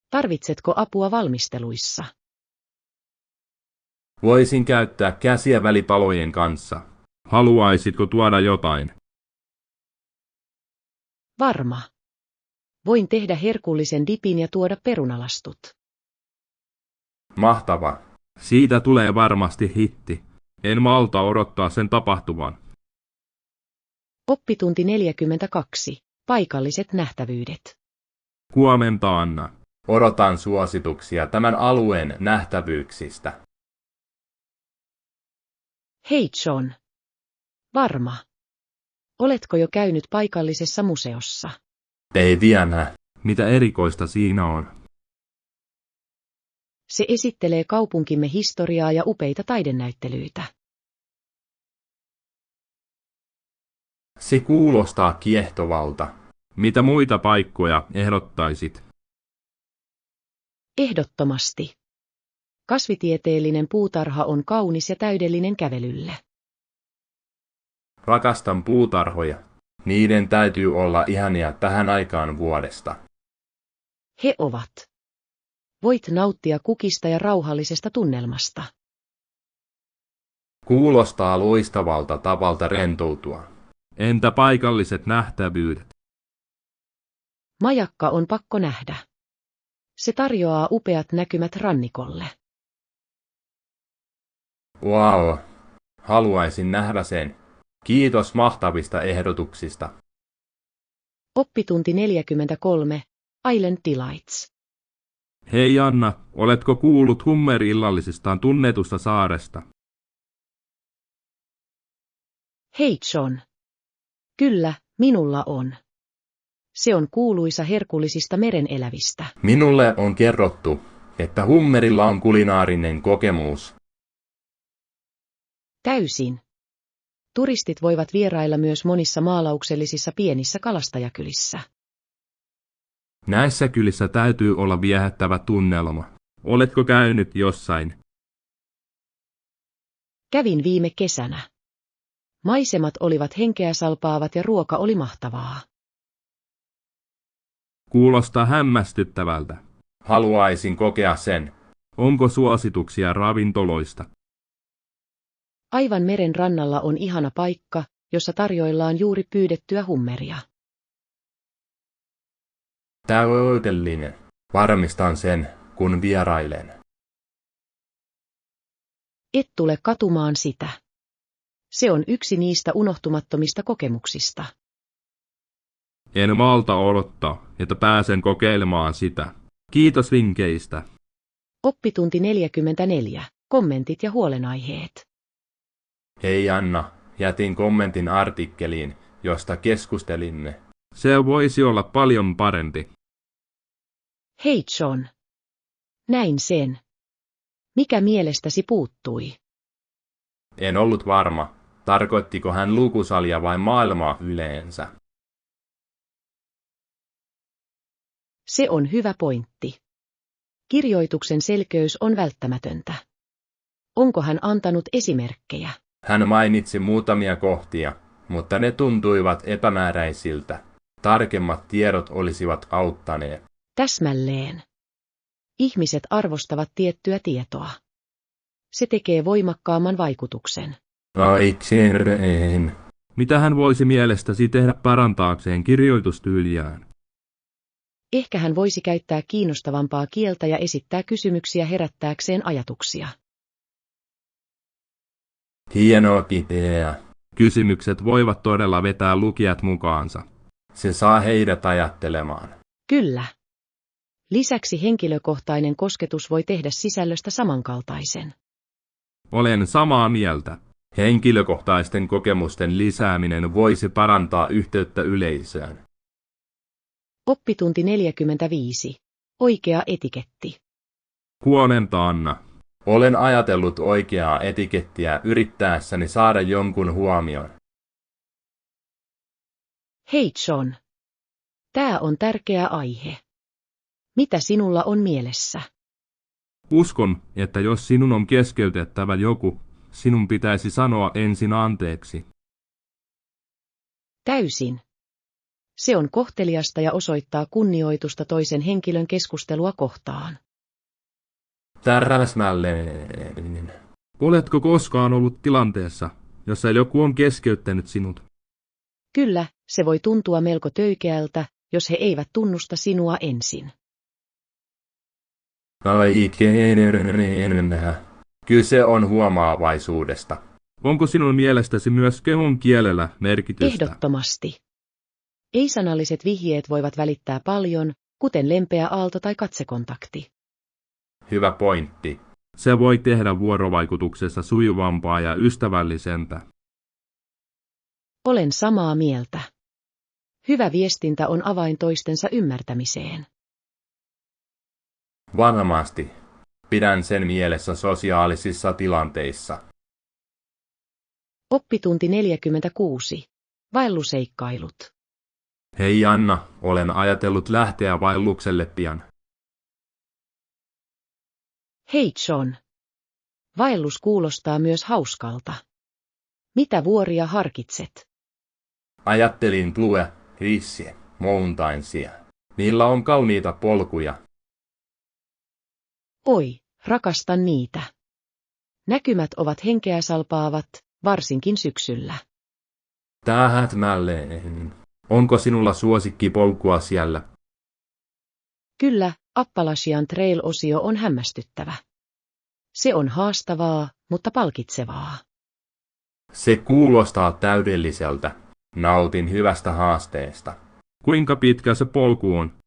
Tarvitsetko apua valmisteluissa?
Voisin käyttää käsiä välipalojen kanssa.
Haluaisitko tuoda jotain?
Varma. Voin tehdä herkullisen dipin ja tuoda perunalastut.
Mahtava.
Siitä tulee varmasti hitti. En malta odottaa sen tapahtuvan.
Oppitunti 42. Paikalliset nähtävyydet.
Huomenta, Anna.
Odotan suosituksia tämän alueen nähtävyyksistä.
Hei John. Varma. Oletko jo käynyt paikallisessa museossa?
Ei vielä.
Mitä erikoista siinä on?
Se esittelee kaupunkimme historiaa ja upeita taidenäyttelyitä.
Se kuulostaa kiehtovalta.
Mitä muita paikkoja ehdottaisit?
Ehdottomasti. Kasvitieteellinen puutarha on kaunis ja täydellinen kävelylle.
Rakastan puutarhoja. Niiden täytyy olla ihania tähän aikaan vuodesta.
He ovat. Voit nauttia kukista ja rauhallisesta tunnelmasta.
Kuulostaa loistavalta tavalta rentoutua.
Entä paikalliset nähtävyydet?
Majakka on pakko nähdä. Se tarjoaa upeat näkymät rannikolle.
Wow. Haluaisin nähdä sen. Kiitos mahtavista ehdotuksista.
Oppitunti 43. Island Delights.
Hei Anna, oletko kuullut Hummer-illallisistaan tunnetusta saaresta?
Hei John. Kyllä, minulla on. Se on kuuluisa herkullisista merenelävistä.
Minulle on kerrottu, että Hummerilla on kulinaarinen kokemus.
Täysin. Turistit voivat vierailla myös monissa maalauksellisissa pienissä kalastajakylissä.
Näissä kylissä täytyy olla viehättävä tunnelma. Oletko käynyt jossain?
Kävin viime kesänä. Maisemat olivat henkeä salpaavat ja ruoka oli mahtavaa.
Kuulostaa hämmästyttävältä.
Haluaisin kokea sen.
Onko suosituksia ravintoloista?
Aivan meren rannalla on ihana paikka, jossa tarjoillaan juuri pyydettyä hummeria.
Täydellinen. Varmistan sen, kun vierailen.
Et tule katumaan sitä. Se on yksi niistä unohtumattomista kokemuksista.
En malta odottaa, että pääsen kokeilemaan sitä. Kiitos vinkkeistä.
Oppitunti 44. Kommentit ja huolenaiheet.
Hei Anna, jätin kommentin artikkeliin, josta keskustelimme.
Se voisi olla paljon parempi.
Hei John. Näin sen. Mikä mielestäsi puuttui?
En ollut varma, tarkoittiko hän lukusalia vai maailmaa yleensä.
Se on hyvä pointti. Kirjoituksen selkeys on välttämätöntä. Onko hän antanut esimerkkejä?
Hän mainitsi muutamia kohtia, mutta ne tuntuivat epämääräisiltä. Tarkemmat tiedot olisivat auttaneet.
Täsmälleen. Ihmiset arvostavat tiettyä tietoa. Se tekee voimakkaamman vaikutuksen.
Oikein.
Mitä hän voisi mielestäsi tehdä parantaakseen kirjoitustyyliään?
Ehkä hän voisi käyttää kiinnostavampaa kieltä ja esittää kysymyksiä herättääkseen ajatuksia.
Hieno idea.
Kysymykset voivat todella vetää lukijat mukaansa.
Se saa heidät ajattelemaan.
Kyllä. Lisäksi henkilökohtainen kosketus voi tehdä sisällöstä samankaltaisen.
Olen samaa mieltä.
Henkilökohtaisten kokemusten lisääminen voisi parantaa yhteyttä yleisöön.
Oppitunti 45. Oikea etiketti.
Huomenta, Anna.
Olen ajatellut oikeaa etikettiä yrittäessäni saada jonkun huomion.
Hei John. Tämä on tärkeä aihe. Mitä sinulla on mielessä?
Uskon, että jos sinun on keskeytettävä joku, sinun pitäisi sanoa ensin anteeksi.
Täysin. Se on kohteliasta ja osoittaa kunnioitusta toisen henkilön keskustelua kohtaan.
Täsmälleen.
Oletko koskaan ollut tilanteessa, jossa joku on keskeyttänyt sinut?
Kyllä, se voi tuntua melko töykeältä, jos he eivät tunnusta sinua ensin.
Oikein. Kyse on huomaavaisuudesta.
Onko sinun mielestäsi myös kehon kielellä merkitystä?
Ehdottomasti. Ei-sanalliset vihjeet voivat välittää paljon, kuten lempeä aalto tai katsekontakti.
Hyvä pointti.
Se voi tehdä vuorovaikutuksesta sujuvampaa ja ystävällisempää.
Olen samaa mieltä. Hyvä viestintä on avain toistensa ymmärtämiseen.
Varmasti. Pidän sen mielessä sosiaalisissa tilanteissa.
Oppitunti 46. Vaelluseikkailut.
Hei Anna, olen ajatellut lähteä vaellukselle pian.
Hei John. Vaellus kuulostaa myös hauskalta. Mitä vuoria harkitset?
Ajattelin Blue Ridge Mountainsia. Niillä on kauniita polkuja.
Oi, rakastan niitä. Näkymät ovat henkeä salpaavat, varsinkin syksyllä.
Tähmäleen. Onko sinulla suosikkipolkua siellä?
Kyllä, Appalachian Trail-osio on hämmästyttävä. Se on haastavaa, mutta palkitsevaa.
Se kuulostaa täydelliseltä. Nautin hyvästä haasteesta.
Kuinka pitkä se polku on?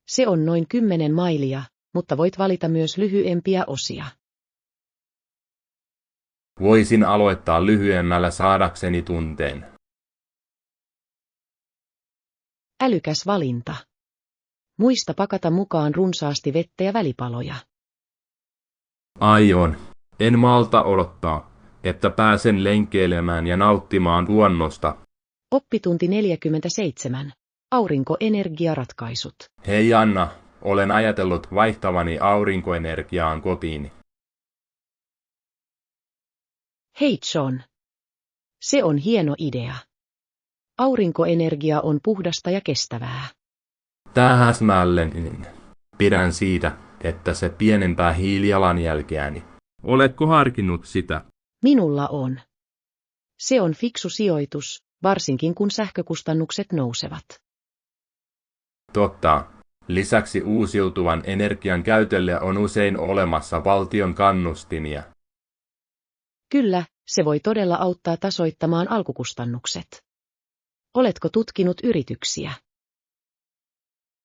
Se on noin 10 mailia, mutta voit valita myös lyhyempiä osia.
Voisin aloittaa lyhyemmällä saadakseni tunteen.
Älykäs valinta. Muista pakata mukaan runsaasti vettä ja välipaloja.
Aion. En malta odottaa, että pääsen lenkeilemään ja nauttimaan luonnosta.
Oppitunti 47. Aurinkoenergiaratkaisut.
Hei Anna, olen ajatellut vaihtavani aurinkoenergiaan kotiini.
Hei John. Se on hieno idea. Aurinkoenergia on puhdasta ja kestävää.
Tähmäellen. Pidän siitä, että se pienempää hiilijalanjälkeäni.
Oletko harkinnut sitä?
Minulla on. Se on fiksu sijoitus, varsinkin kun sähkökustannukset nousevat.
Totta. Lisäksi uusiutuvan energian käytölle on usein olemassa valtion kannustimia.
Kyllä, se voi todella auttaa tasoittamaan alkukustannukset. Oletko tutkinut yrityksiä?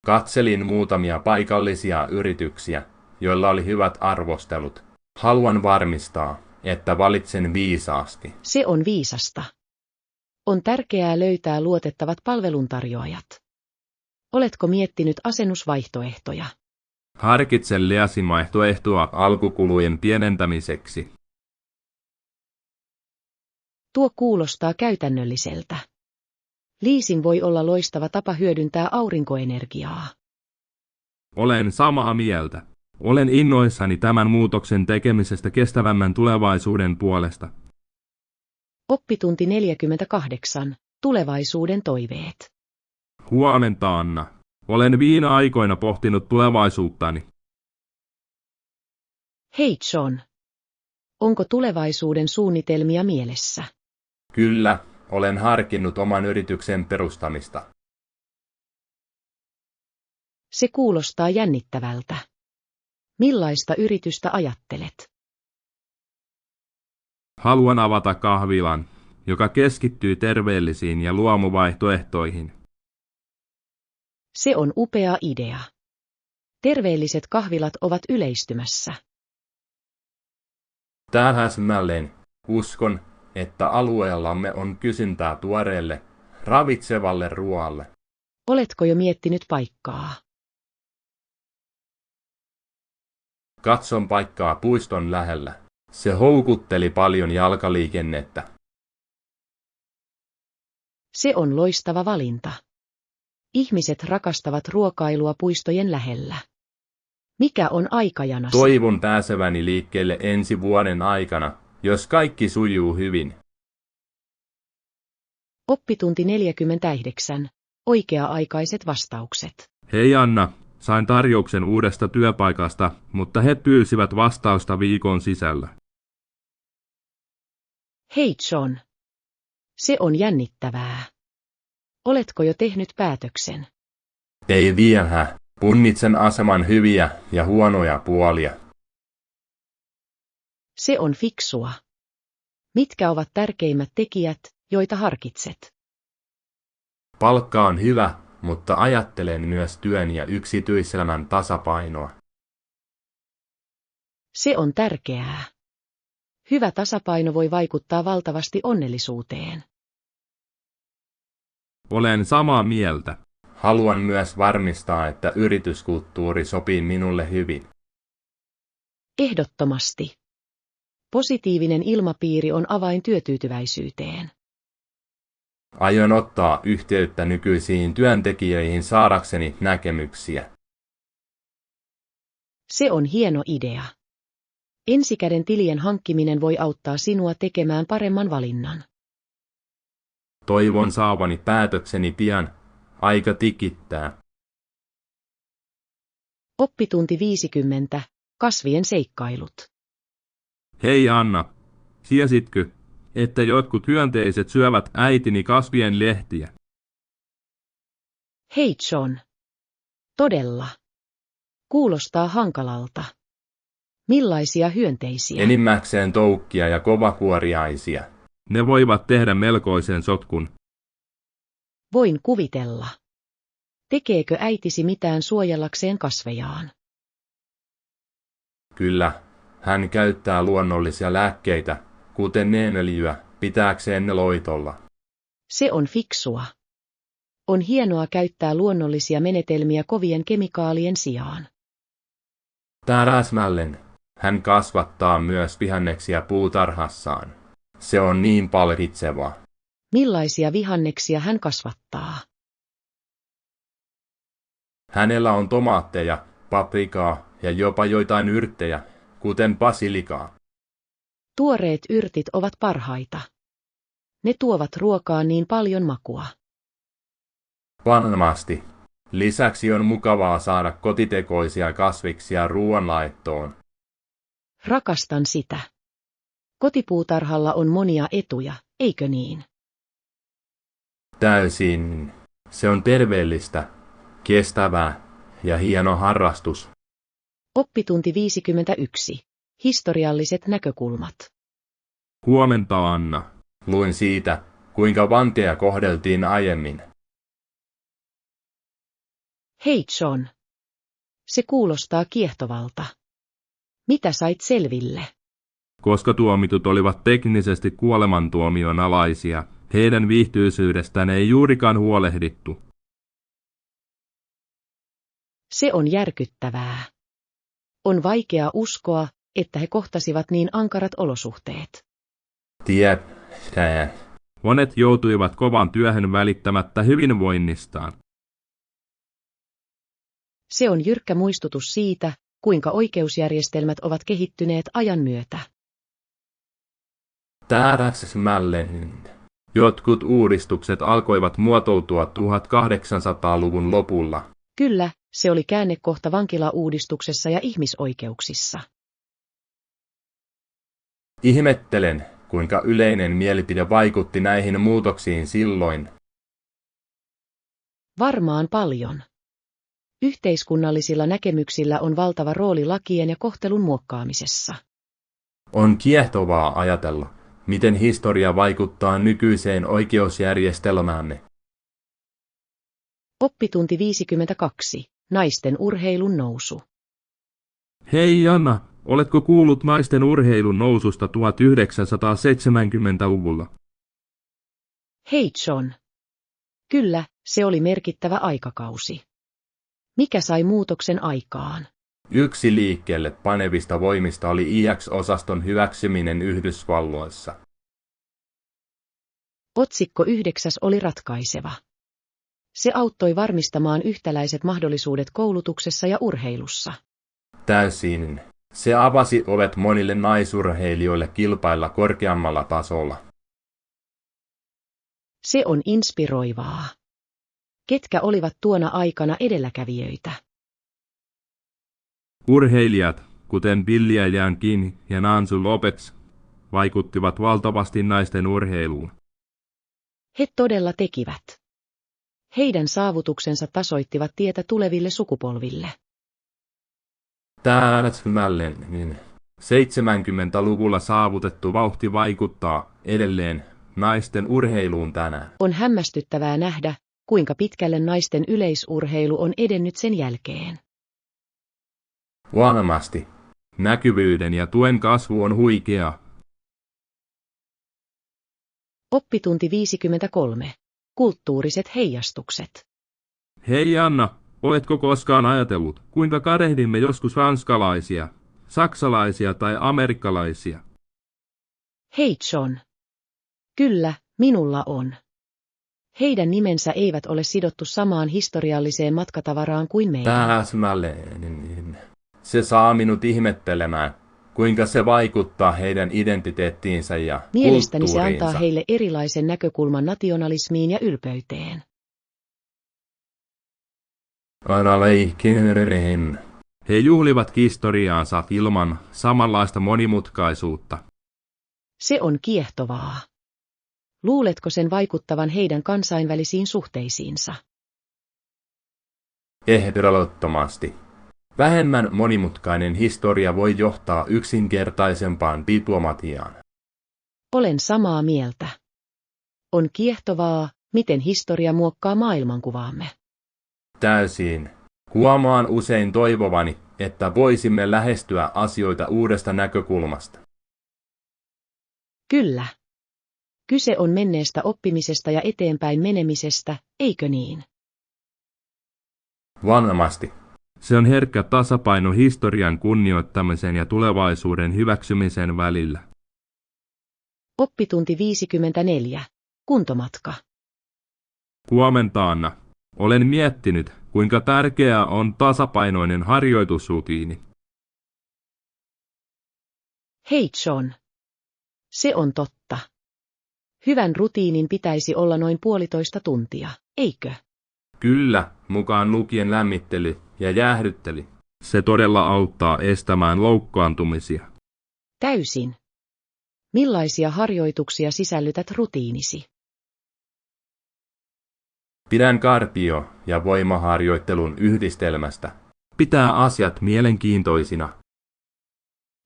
Katselin muutamia paikallisia yrityksiä, joilla oli hyvät arvostelut. Haluan varmistaa, että valitsen viisaasti.
Se on viisasta. On tärkeää löytää luotettavat palveluntarjoajat. Oletko miettinyt asennusvaihtoehtoja?
Harkitse leasingvaihtoehtoa alkukulujen pienentämiseksi.
Tuo kuulostaa käytännölliseltä. Leasing voi olla loistava tapa hyödyntää aurinkoenergiaa.
Olen samaa mieltä. Olen innoissani tämän muutoksen tekemisestä kestävämmän tulevaisuuden puolesta.
Oppitunti 48. Tulevaisuuden toiveet.
Huomenta, Anna. Olen viime aikoina pohtinut tulevaisuuttani.
Hei John. Onko tulevaisuuden suunnitelmia mielessä?
Kyllä, olen harkinnut oman yrityksen perustamista.
Se kuulostaa jännittävältä. Millaista yritystä ajattelet?
Haluan avata kahvilan, joka keskittyy terveellisiin ja luomuvaihtoehtoihin.
Se on upea idea. Terveelliset kahvilat ovat yleistymässä.
Tähmäellen uskon, että alueellamme on kysyntää tuoreelle, ravitsevalle ruoalle.
Oletko jo miettinyt paikkaa?
Katson paikkaa puiston lähellä. Se houkutteli paljon jalkaliikennettä.
Se on loistava valinta. Ihmiset rakastavat ruokailua puistojen lähellä. Mikä on aikajanasi?
Toivon pääseväni liikkeelle ensi vuoden aikana, jos kaikki sujuu hyvin.
Oppitunti 49. Oikea-aikaiset vastaukset.
Hei Anna, sain tarjouksen uudesta työpaikasta, mutta he pyysivät vastausta viikon sisällä.
Hei John. Se on jännittävää. Oletko jo tehnyt päätöksen?
Ei vielä. Punnitsen aseman hyviä ja huonoja puolia.
Se on fiksua. Mitkä ovat tärkeimmät tekijät, joita harkitset?
Palkka on hyvä, mutta ajattelen myös työn ja yksityiselämän tasapainoa.
Se on tärkeää. Hyvä tasapaino voi vaikuttaa valtavasti onnellisuuteen.
Olen samaa mieltä.
Haluan myös varmistaa, että yrityskulttuuri sopii minulle hyvin.
Ehdottomasti. Positiivinen ilmapiiri on avain työtyytyväisyyteen.
Aion ottaa yhteyttä nykyisiin työntekijöihin saadakseni näkemyksiä.
Se on hieno idea. Ensikäden tilien hankkiminen voi auttaa sinua tekemään paremman valinnan.
Toivon saavani päätökseni pian. Aika tikittää.
Oppitunti 50. Kasvien seikkailut.
Hei Anna, tiesitkö, että jotkut hyönteiset syövät äitini kasvien lehtiä?
Hei John. Todella. Kuulostaa hankalalta. Millaisia hyönteisiä?
Enimmäkseen toukkia ja kovakuoriaisia.
Ne voivat tehdä melkoisen sotkun.
Voin kuvitella. Tekeekö äitisi mitään suojellakseen kasvejaan?
Kyllä, hän käyttää luonnollisia lääkkeitä, kuten neemöljyä, pitääkseen ne loitolla.
Se on fiksua. On hienoa käyttää luonnollisia menetelmiä kovien kemikaalien sijaan.
Täsmälleen. Hän kasvattaa myös vihanneksia puutarhassaan. Se on niin palkitsevaa.
Millaisia vihanneksia hän kasvattaa?
Hänellä on tomaatteja, paprikaa ja jopa joitain yrttejä, kuten basilikaa.
Tuoreet yrtit ovat parhaita. Ne tuovat ruokaan niin paljon makua.
Varmasti. Lisäksi on mukavaa saada kotitekoisia kasviksia ruoanlaittoon.
Rakastan sitä. Kotipuutarhalla on monia etuja, eikö niin?
Täysin. Se on terveellistä, kestävää ja hieno harrastus.
Oppitunti 51. Historialliset näkökulmat.
Huomenta Anna.
Luin siitä, kuinka vankeja kohdeltiin aiemmin.
Hei John. Se kuulostaa kiehtovalta. Mitä sait selville?
Koska tuomitut olivat teknisesti kuolemantuomion alaisia, heidän viihtyisyydestään ei juurikaan huolehdittu.
Se on järkyttävää. On vaikea uskoa, että he kohtasivat niin ankarat olosuhteet.
Tiedä.
Monet joutuivat kovan työhön välittämättä hyvinvoinnistaan.
Se on jyrkkä muistutus siitä, kuinka oikeusjärjestelmät ovat kehittyneet ajan myötä.
Täsmälleen. Jotkut uudistukset alkoivat muotoutua 1800-luvun lopulla.
Kyllä, se oli käännekohta vankilauudistuksessa ja ihmisoikeuksissa.
Ihmettelen, kuinka yleinen mielipide vaikutti näihin muutoksiin silloin.
Varmaan paljon. Yhteiskunnallisilla näkemyksillä on valtava rooli lakien ja kohtelun muokkaamisessa.
On kiehtovaa ajatella, miten historia vaikuttaa nykyiseen oikeusjärjestelmäämme.
Oppitunti 52. Naisten urheilun nousu.
Hei Anna, oletko kuullut naisten urheilun noususta 1970-luvulla?
Hei John. Kyllä, se oli merkittävä aikakausi. Mikä sai muutoksen aikaan?
Yksi liikkeelle panevista voimista oli IX-osaston hyväksyminen Yhdysvalloissa.
Otsikko 9 oli ratkaiseva. Se auttoi varmistamaan yhtäläiset mahdollisuudet koulutuksessa ja urheilussa.
Täysin. Se avasi ovet monille naisurheilijoille kilpailla korkeammalla tasolla.
Se on inspiroivaa. Ketkä olivat tuona aikana edelläkävijöitä?
Urheilijat, kuten Billie Jean King ja Nancy Lopez, vaikuttivat valtavasti naisten urheiluun.
He todella tekivät. Heidän saavutuksensa tasoittivat tietä tuleville sukupolville.
Täsmälleen. 70-luvulla saavutettu vauhti vaikuttaa edelleen naisten urheiluun tänään.
On hämmästyttävää nähdä, kuinka pitkälle naisten yleisurheilu on edennyt sen jälkeen.
Varmasti.
Näkyvyyden ja tuen kasvu on huikea.
Oppitunti 53. Kulttuuriset heijastukset.
Hei Anna, oletko koskaan ajatellut, kuinka kadehdimme joskus ranskalaisia, saksalaisia tai amerikkalaisia?
Hei John. Kyllä, minulla on. Heidän nimensä eivät ole sidottu samaan historialliseen matkatavaraan kuin meidän.
Täsmälleen. Se saa minut ihmettelemään, kuinka se vaikuttaa heidän identiteettiinsä ja
Mielestäni se
kulttuuriinsa.
antaa heille erilaisen näkökulman nationalismiin ja ylpeyteen.
Analeikin.
He juhlivat historiaansa ilman samanlaista monimutkaisuutta.
Se on kiehtovaa. Luuletko sen vaikuttavan heidän kansainvälisiin suhteisiinsa?
Ehdottomasti. Vähemmän monimutkainen historia voi johtaa yksinkertaisempaan diplomatiaan.
Olen samaa mieltä. On kiehtovaa, miten historia muokkaa maailmankuvaamme.
Täysin. Huomaan usein toivovani, että voisimme lähestyä asioita uudesta näkökulmasta.
Kyllä. Kyse on menneestä oppimisesta ja eteenpäin menemisestä, eikö niin?
Varmasti.
Se on herkkä tasapaino historian kunnioittamisen ja tulevaisuuden hyväksymisen välillä.
Oppitunti 54. Kuntomatka.
Huomenta Anna. Olen miettinyt, kuinka tärkeää on tasapainoinen harjoitusrutiini.
Hei John. Se on totta. Hyvän rutiinin pitäisi olla noin 1,5 tuntia, eikö?
Kyllä, mukaan lukien lämmittely ja jäähdyttely.
Se todella auttaa estämään loukkaantumisia.
Täysin. Millaisia harjoituksia sisällytät rutiinisi?
Pidän kardio- ja voimaharjoittelun yhdistelmästä. Pitää asiat mielenkiintoisina.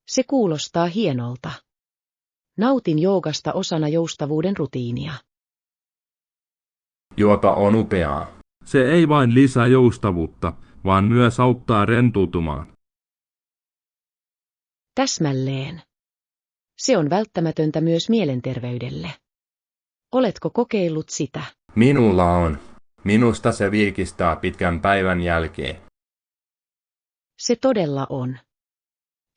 Se kuulostaa hienolta. Nautin joogasta osana joustavuuden rutiinia.
Jopa on upeaa.
Se ei vain lisää joustavuutta, vaan myös auttaa rentoutumaan.
Täsmälleen. Se on välttämätöntä myös mielenterveydelle. Oletko kokeillut sitä?
Minulla on. Minusta se virkistää pitkän päivän jälkeen.
Se todella on.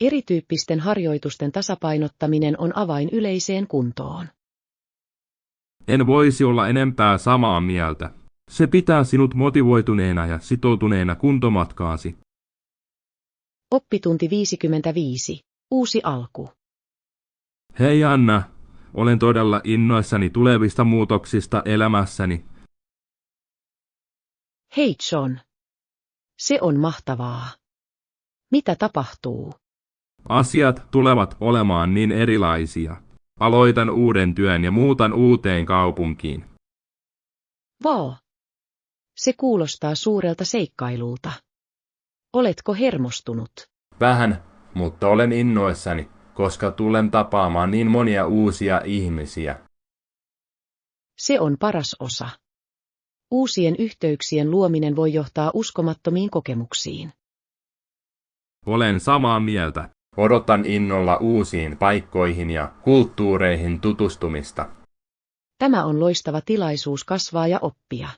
Erityyppisten harjoitusten tasapainottaminen on avain yleiseen kuntoon.
En voisi olla enempää samaa mieltä. Se pitää sinut motivoituneena ja sitoutuneena kuntomatkaasi.
Oppitunti 55. Uusi alku.
Hei Anna, olen todella innoissani tulevista muutoksista elämässäni.
Hei John. Se on mahtavaa. Mitä tapahtuu?
Asiat tulevat olemaan niin erilaisia. Aloitan uuden työn ja muutan uuteen kaupunkiin.
Vau. Se kuulostaa suurelta seikkailulta. Oletko hermostunut?
Vähän, mutta olen innoissani, koska tulen tapaamaan niin monia uusia ihmisiä.
Se on paras osa. Uusien yhteyksien luominen voi johtaa uskomattomiin kokemuksiin.
Olen samaa mieltä.
Odotan innolla uusiin paikkoihin ja kulttuureihin tutustumista.
Tämä on loistava tilaisuus kasvaa ja oppia.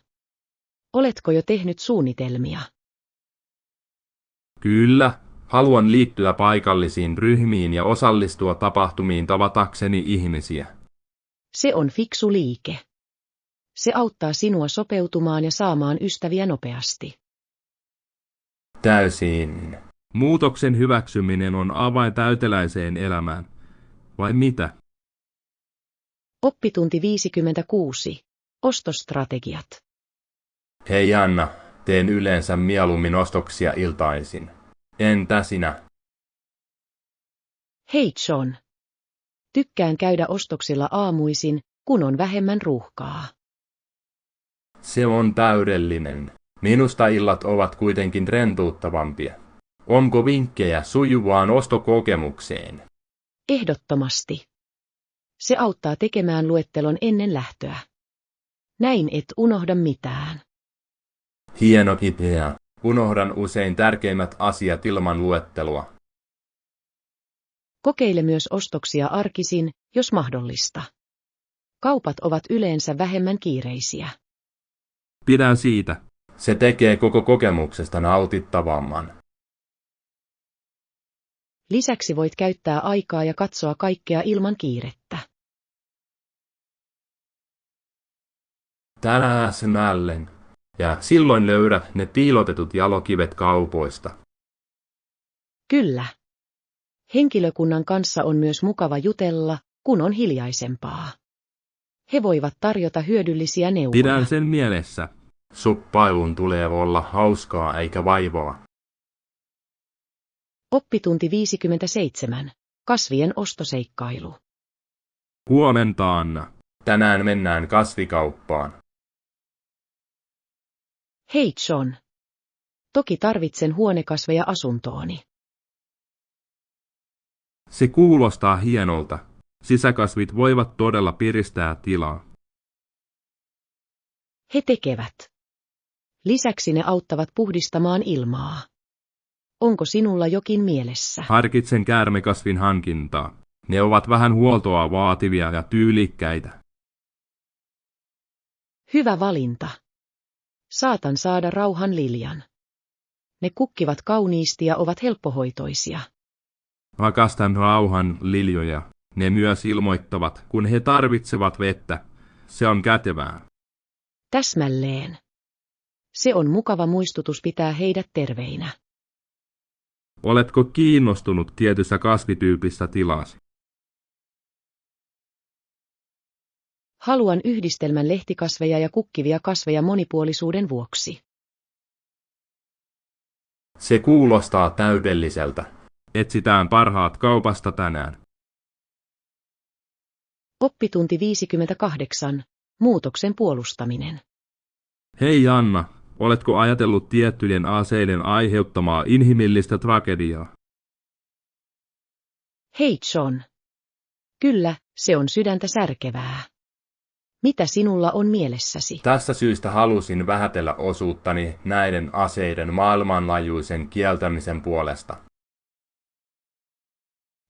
Oletko jo tehnyt suunnitelmia?
Kyllä,
Haluan liittyä paikallisiin ryhmiin ja osallistua tapahtumiin tavatakseni ihmisiä.
Se on fiksu liike. Se auttaa sinua sopeutumaan ja saamaan ystäviä nopeasti.
Täysin.
muutoksen hyväksyminen on avain täyteläiseen elämään. Vai mitä?
Oppitunti 56. Ostostrategiat.
Hei Anna, teen yleensä mieluummin ostoksia iltaisin. Entä sinä?
Hei John. Tykkään käydä ostoksilla aamuisin, kun on vähemmän ruuhkaa.
Se on täydellinen. Minusta illat ovat kuitenkin rentouttavampia. Onko vinkkejä sujuvaan ostokokemukseen?
Ehdottomasti. Se auttaa tekemään luettelon ennen lähtöä. Näin et unohda mitään.
Hieno idea. Unohdan usein tärkeimmät asiat ilman luettelua.
Kokeile myös ostoksia arkisin, jos mahdollista. Kaupat ovat yleensä vähemmän kiireisiä.
Pidän siitä.
Se tekee koko kokemuksesta nautittavamman.
Lisäksi voit käyttää aikaa ja katsoa kaikkea ilman kiirettä.
Täsmälleen. Ja silloin löydät ne piilotetut jalokivet kaupoista.
Kyllä. Henkilökunnan kanssa on myös mukava jutella, kun on hiljaisempaa. He voivat tarjota hyödyllisiä neuvoja.
Pidän sen mielessä.
Suppailun tulee olla hauskaa eikä vaivaa.
Oppitunti 57. Kasvien ostoseikkailu.
Huomenta, Anna.
Tänään mennään kasvikauppaan.
Hei John. Toki tarvitsen huonekasveja asuntooni.
Se kuulostaa hienolta. Sisäkasvit voivat todella piristää tilaa.
He tekevät. Lisäksi ne auttavat puhdistamaan ilmaa. Onko sinulla jokin mielessä?
Harkitsen käärmekasvin hankintaa. Ne ovat vähän huoltoa vaativia ja tyylikkäitä.
Hyvä valinta. Saatan saada rauhan liljan. Ne kukkivat kauniisti ja ovat helppohoitoisia.
Rakastan rauhan liljoja. Ne myös ilmoittavat, kun he tarvitsevat vettä. Se on kätevää.
Täsmälleen. Se on mukava muistutus pitää heidät terveinä.
Oletko kiinnostunut tietystä kasvityypistä tilasi?
Haluan yhdistelmän lehtikasveja ja kukkivia kasveja monipuolisuuden vuoksi.
Se kuulostaa täydelliseltä.
Etsitään parhaat kaupasta tänään.
Oppitunti 58. Muutoksen puolustaminen.
Hei Anna, oletko ajatellut tiettyjen aseiden aiheuttamaa inhimillistä tragediaa?
Hei John. Kyllä, se on sydäntä särkevää. Mitä sinulla on mielessäsi?
Tästä syystä halusin vähätellä osuuttani näiden aseiden maailmanlaajuisen kieltämisen puolesta.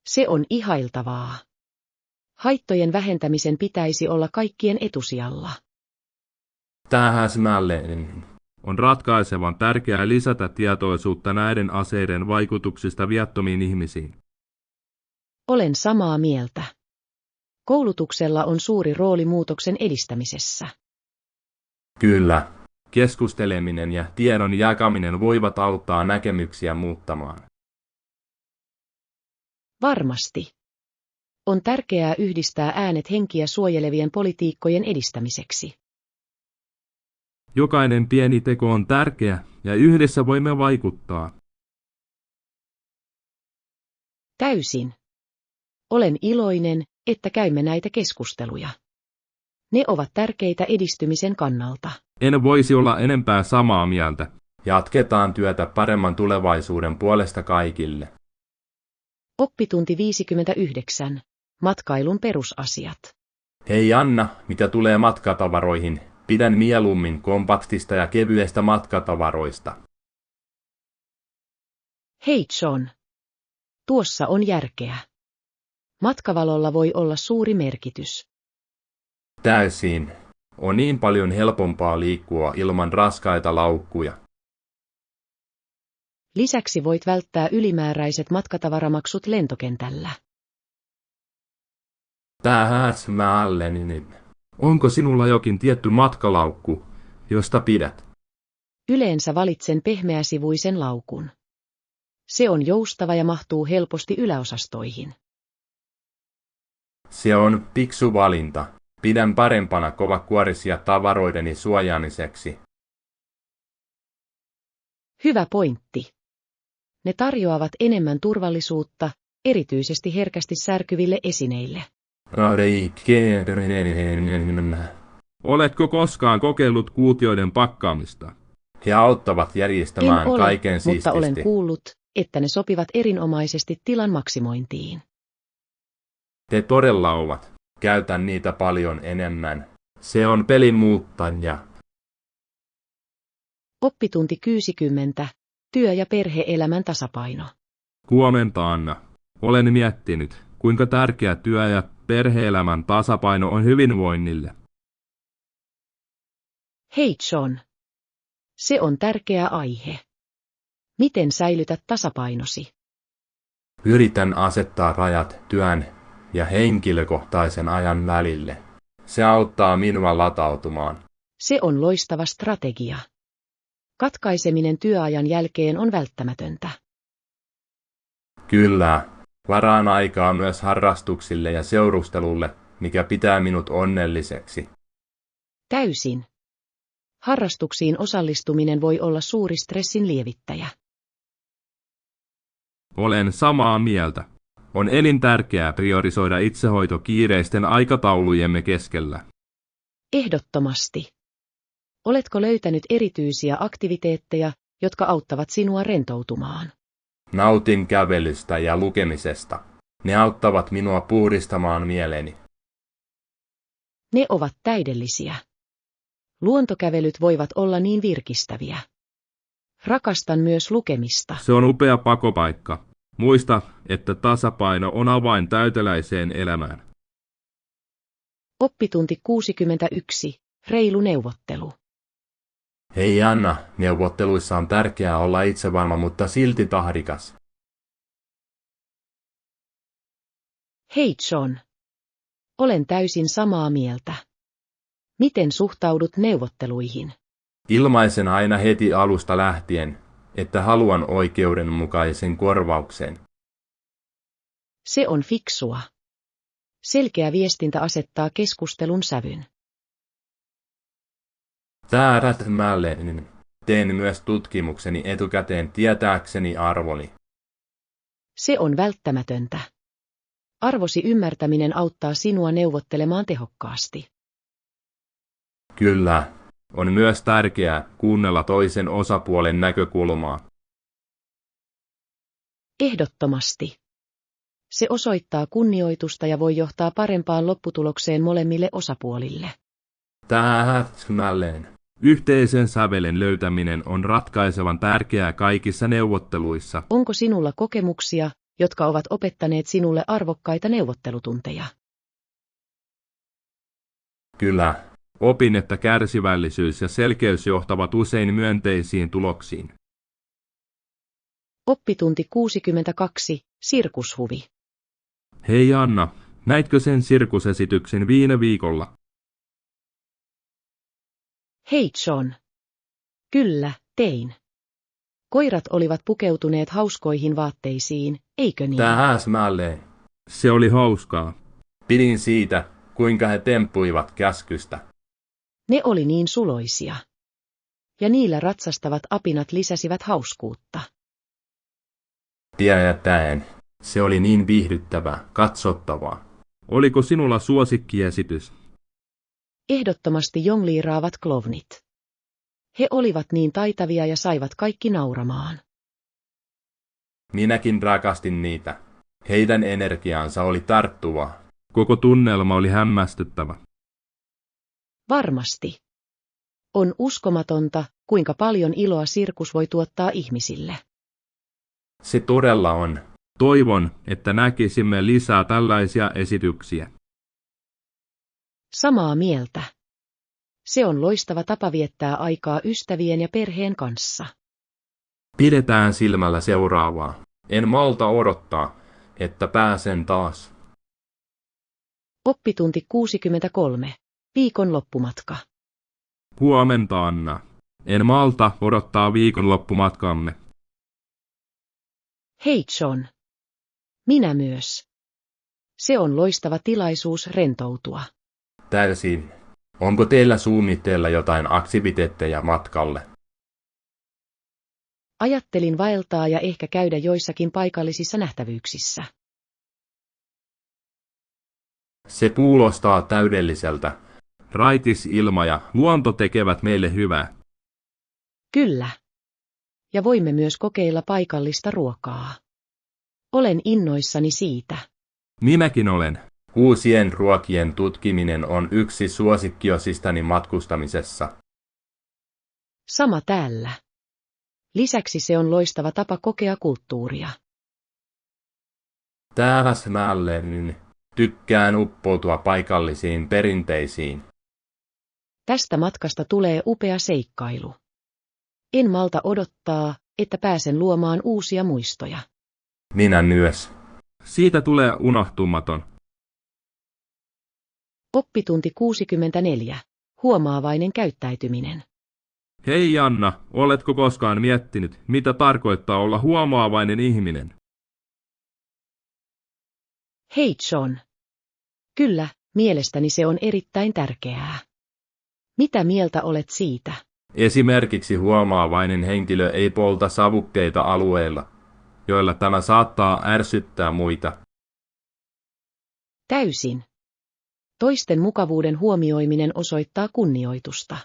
Se on ihailtavaa. Haittojen vähentämisen pitäisi olla kaikkien etusijalla.
Täsmälleen.
On ratkaisevan tärkeää lisätä tietoisuutta näiden aseiden vaikutuksista viattomiin ihmisiin.
Olen samaa mieltä. Koulutuksella on suuri rooli muutoksen edistämisessä.
Kyllä. Keskusteleminen ja tiedon jakaminen voivat auttaa näkemyksiä muuttamaan.
Varmasti. On tärkeää yhdistää äänet henkiä suojelevien politiikkojen edistämiseksi.
Jokainen pieni teko on tärkeä ja yhdessä voimme vaikuttaa.
Täysin. Olen iloinen, että käymme näitä keskusteluja. Ne ovat tärkeitä edistymisen kannalta.
En voisi olla enempää samaa mieltä.
Jatketaan työtä paremman tulevaisuuden puolesta kaikille.
Oppitunti 59. Matkailun perusasiat.
Hei Anna, mitä tulee matkatavaroihin, pidän mieluummin kompaktista ja kevyestä matkatavaroista.
Hei John. Tuossa on järkeä. Matkavalolla voi olla suuri merkitys.
Täysin. On niin paljon helpompaa liikkua ilman raskaita laukkuja.
Lisäksi voit välttää ylimääräiset matkatavaramaksut lentokentällä.
Täsmälleen. Onko sinulla jokin tietty matkalaukku, josta pidät?
Yleensä valitsen pehmeäsivuisen laukun. Se on joustava ja mahtuu helposti yläosastoihin.
Se on fiksu valinta. Pidän parempana kovakuorisia tavaroideni suojaamiseksi.
Hyvä pointti. Ne tarjoavat enemmän turvallisuutta, erityisesti herkästi särkyville esineille.
Oletko koskaan kokeillut kuutioiden pakkaamista?
He auttavat
En
järjestämään
ole,
kaiken
mutta
siististi.
olen kuullut, että ne sopivat erinomaisesti tilan maksimointiin.
Te todella ovat. Käytän niitä paljon enemmän. Se on pelin muuttaja.
Oppitunti 60. Työ- ja perhe-elämän tasapaino.
Huomenta, Anna. Olen miettinyt, kuinka tärkeä työ- ja perhe-elämän tasapaino on hyvinvoinnille.
Hei John. Se on tärkeä aihe. Miten säilytät tasapainosi?
Yritän asettaa rajat työn ja henkilökohtaisen ajan välille. Se auttaa minua latautumaan.
Se on loistava strategia. Katkaiseminen työajan jälkeen on välttämätöntä.
Kyllä, varaan aikaa myös harrastuksille ja seurustelulle, mikä pitää minut onnelliseksi.
Täysin. Harrastuksiin osallistuminen voi olla suuri stressin lievittäjä.
Olen samaa mieltä. On elintärkeää priorisoida itsehoito kiireisten aikataulujemme keskellä.
Ehdottomasti. Oletko löytänyt erityisiä aktiviteetteja, jotka auttavat sinua rentoutumaan?
Nautin kävelystä ja lukemisesta. Ne auttavat minua puhdistamaan mieleni.
Ne ovat täydellisiä. Luontokävelyt voivat olla niin virkistäviä. Rakastan myös lukemista.
Se on upea pakopaikka. Muista, että tasapaino on avain täyteläiseen elämään.
Oppitunti 61. Reilu neuvottelu.
Hei Anna, neuvotteluissa on tärkeää olla itsevarma, mutta silti tahdikas.
Hei John. Olen täysin samaa mieltä. Miten suhtaudut neuvotteluihin?
Ilmaisen aina heti alusta lähtien, että haluan oikeudenmukaisen korvauksen.
Se on fiksua. Selkeä viestintä asettaa keskustelun sävyn.
Tärätmällinen. Teen myös tutkimukseni etukäteen tietääkseni arvoni.
Se on välttämätöntä. Arvosi ymmärtäminen auttaa sinua neuvottelemaan tehokkaasti.
Kyllä, on myös tärkeää kuunnella toisen osapuolen näkökulmaa.
Ehdottomasti. Se osoittaa kunnioitusta ja voi johtaa parempaan lopputulokseen molemmille osapuolille.
Täsmälleen.
Yhteisen sävelen löytäminen on ratkaisevan tärkeää kaikissa neuvotteluissa.
Onko sinulla kokemuksia, jotka ovat opettaneet sinulle arvokkaita neuvottelutunteja?
Kyllä.
Opin, että kärsivällisyys ja selkeys johtavat usein myönteisiin tuloksiin.
Oppitunti 62. Sirkushuvi.
Hei Anna, näitkö sen sirkusesityksen viime viikolla?
Hei John. Kyllä, tein. Koirat olivat pukeutuneet hauskoihin vaatteisiin, eikö niin?
Täsmälleen.
Se oli hauskaa.
Pidin siitä, kuinka he temppuivat käskystä.
Ne oli niin suloisia. Ja niillä ratsastavat apinat lisäsivät hauskuutta.
Tiedättäen, se oli niin viihdyttävää, katsottavaa.
Oliko sinulla suosikkiesitys?
Ehdottomasti jongliiraavat klovnit. He olivat niin taitavia ja saivat kaikki nauramaan.
Minäkin rakastin niitä. Heidän energiaansa oli tarttuvaa.
Koko tunnelma oli hämmästyttävä.
Varmasti. On uskomatonta, kuinka paljon iloa sirkus voi tuottaa ihmisille.
Se todella on.
Toivon, että näkisimme lisää tällaisia esityksiä.
Samaa mieltä. Se on loistava tapa viettää aikaa ystävien ja perheen kanssa.
Pidetään silmällä seuraavaa. En malta odottaa, että pääsen taas.
Oppitunti 63. Viikon loppumatka.
Huomenta, Anna. En malta odottaa viikonloppumatkamme.
Hei John. Minä myös. Se on loistava tilaisuus rentoutua.
Täysin. Onko teillä suunnitteilla jotain aktiviteetteja matkalle?
Ajattelin vaeltaa ja ehkä käydä joissakin paikallisissa nähtävyyksissä.
Se kuulostaa täydelliseltä.
Raitis ilma ja luonto tekevät meille hyvää.
Kyllä. ja voimme myös kokeilla paikallista ruokaa. Olen innoissani siitä.
Minäkin olen.
Uusien ruokien tutkiminen on yksi suosikkiosistani matkustamisessa.
Sama täällä. Lisäksi se on loistava tapa kokea kulttuuria.
Täsmälleen tykkään uppoutua paikallisiin perinteisiin.
Tästä matkasta tulee upea seikkailu. En malta odottaa, että pääsen luomaan uusia muistoja.
Minä myös.
Siitä tulee unohtumaton.
Oppitunti 64. Huomaavainen käyttäytyminen.
Hei Anna, oletko koskaan miettinyt, mitä tarkoittaa olla huomaavainen ihminen?
Hei John. Kyllä, mielestäni se on erittäin tärkeää. Mitä mieltä olet siitä?
Esimerkiksi huomaavainen henkilö ei polta savukkeita alueilla, joilla tämä saattaa ärsyttää muita.
Täysin. Toisten mukavuuden huomioiminen osoittaa kunnioitusta.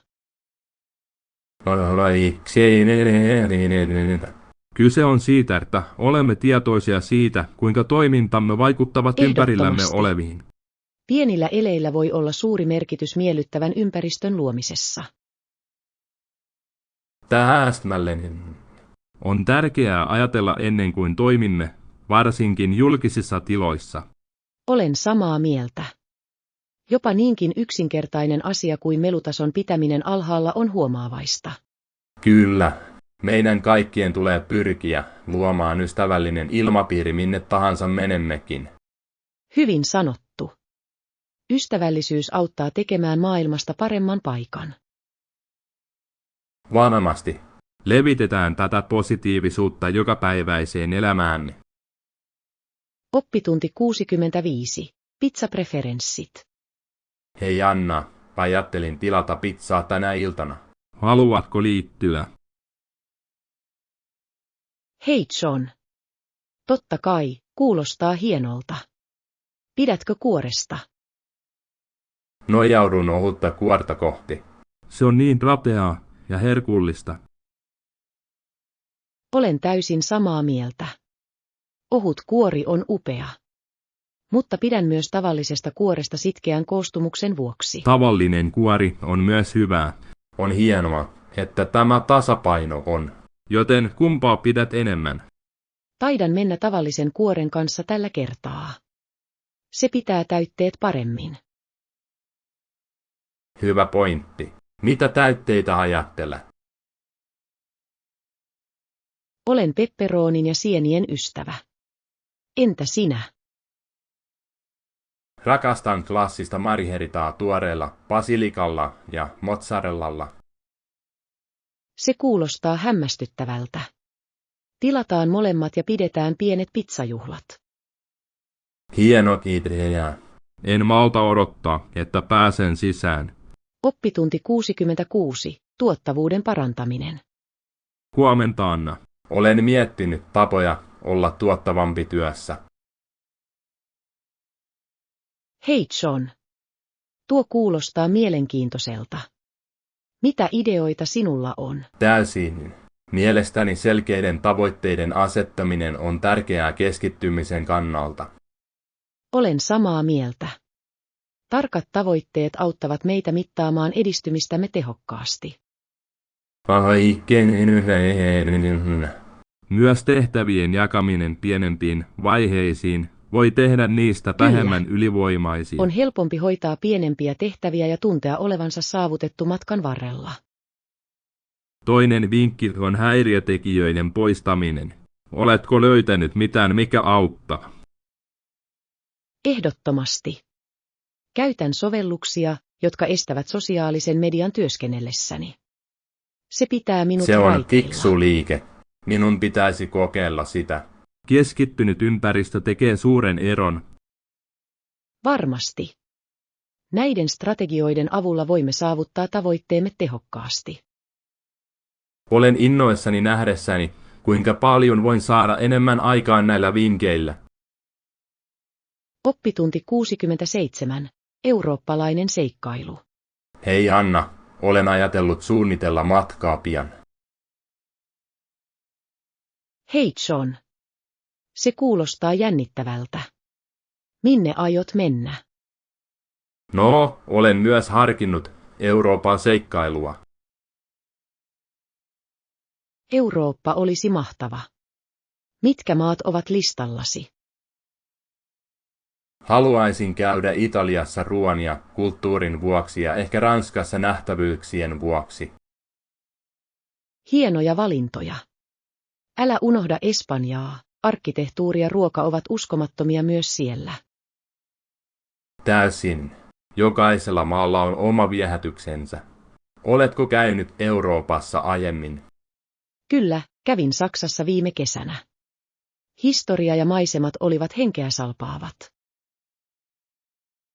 Kyse on siitä, että olemme tietoisia siitä, kuinka toimintamme vaikuttavat ympärillämme
Ehdottomasti.
oleviin.
Pienillä eleillä voi olla suuri merkitys miellyttävän ympäristön luomisessa.
Täsmälleen.
On tärkeää ajatella ennen kuin toimimme, varsinkin julkisissa tiloissa.
Olen samaa mieltä. Jopa niinkin yksinkertainen asia kuin melutason pitäminen alhaalla on huomaavaista.
Kyllä. Meidän kaikkien tulee pyrkiä luomaan ystävällinen ilmapiiri minne tahansa menemmekin.
Hyvin sanottu. Ystävällisyys auttaa tekemään maailmasta paremman paikan.
Varmasti.
Levitetään tätä positiivisuutta jokapäiväiseen elämäämme.
Oppitunti 65. Pizzapreferenssit.
Hei Anna, ajattelin tilata pizzaa tänä iltana.
Haluatko liittyä?
Hei John. Totta kai, kuulostaa hienolta. Pidätkö kuoresta?
Nojaudun ohutta kuorta kohti.
Se on niin rapeaa ja herkullista.
Olen täysin samaa mieltä. Ohut kuori on upea. Mutta pidän myös tavallisesta kuoresta sitkeän koostumuksen vuoksi.
Tavallinen kuori on myös hyvää,
On hienoa, että tämä tasapaino on.
joten kumpaa pidät enemmän?
Taidan mennä tavallisen kuoren kanssa tällä kertaa. Se pitää täytteet paremmin.
Hyvä pointti. Mitä täytteitä ajattelet?
Olen pepperoonin ja sienien ystävä. Entä sinä?
Rakastan klassista mariheritaa tuoreella basilikalla ja mozzarellalla.
Se kuulostaa hämmästyttävältä. Tilataan molemmat ja pidetään pienet pizzajuhlat.
Hieno idea.
En malta odottaa, että pääsen sisään.
Oppitunti 66. Tuottavuuden parantaminen.
Huomenta Anna.
Olen miettinyt tapoja olla tuottavampi työssä.
Hei John. Tuo kuulostaa mielenkiintoiselta. Mitä ideoita sinulla on?
Täysin. Mielestäni selkeiden tavoitteiden asettaminen on tärkeää keskittymisen kannalta.
Olen samaa mieltä. Tarkat tavoitteet auttavat meitä mittaamaan edistymistämme tehokkaasti.
Myös tehtävien jakaminen pienempiin vaiheisiin voi tehdä niistä vähemmän ylivoimaisia.
On helpompi hoitaa pienempiä tehtäviä ja tuntea olevansa saavutettu matkan varrella.
Toinen vinkki on häiriötekijöiden poistaminen. Oletko löytänyt mitään, mikä auttaa?
Ehdottomasti. Käytän sovelluksia, jotka estävät sosiaalisen median työskennellessäni. Se pitää minut
Se on
raiteilla.
fiksu liike. Minun pitäisi kokeilla sitä.
Keskittynyt ympäristö tekee suuren eron.
Varmasti. Näiden strategioiden avulla voimme saavuttaa tavoitteemme tehokkaasti.
Olen innoissani nähdessäni, kuinka paljon voin saada enemmän aikaan näillä vinkeillä.
Oppitunti 67. Eurooppalainen seikkailu.
Hei Anna, olen ajatellut suunnitella matkaa pian.
Hei John. Se kuulostaa jännittävältä. Minne aiot mennä?
No, olen myös harkinnut Euroopan seikkailua.
Eurooppa olisi mahtava. Mitkä maat ovat listallasi?
Haluaisin käydä Italiassa ruoan ja kulttuurin vuoksi ja ehkä Ranskassa nähtävyyksien vuoksi.
Hienoja valintoja. Älä unohda Espanjaa, arkkitehtuuri ja ruoka ovat uskomattomia myös siellä.
Täysin. Jokaisella maalla on oma viehätyksensä. Oletko käynyt Euroopassa aiemmin?
Kyllä, kävin Saksassa viime kesänä. Historia ja maisemat olivat henkeä salpaavat.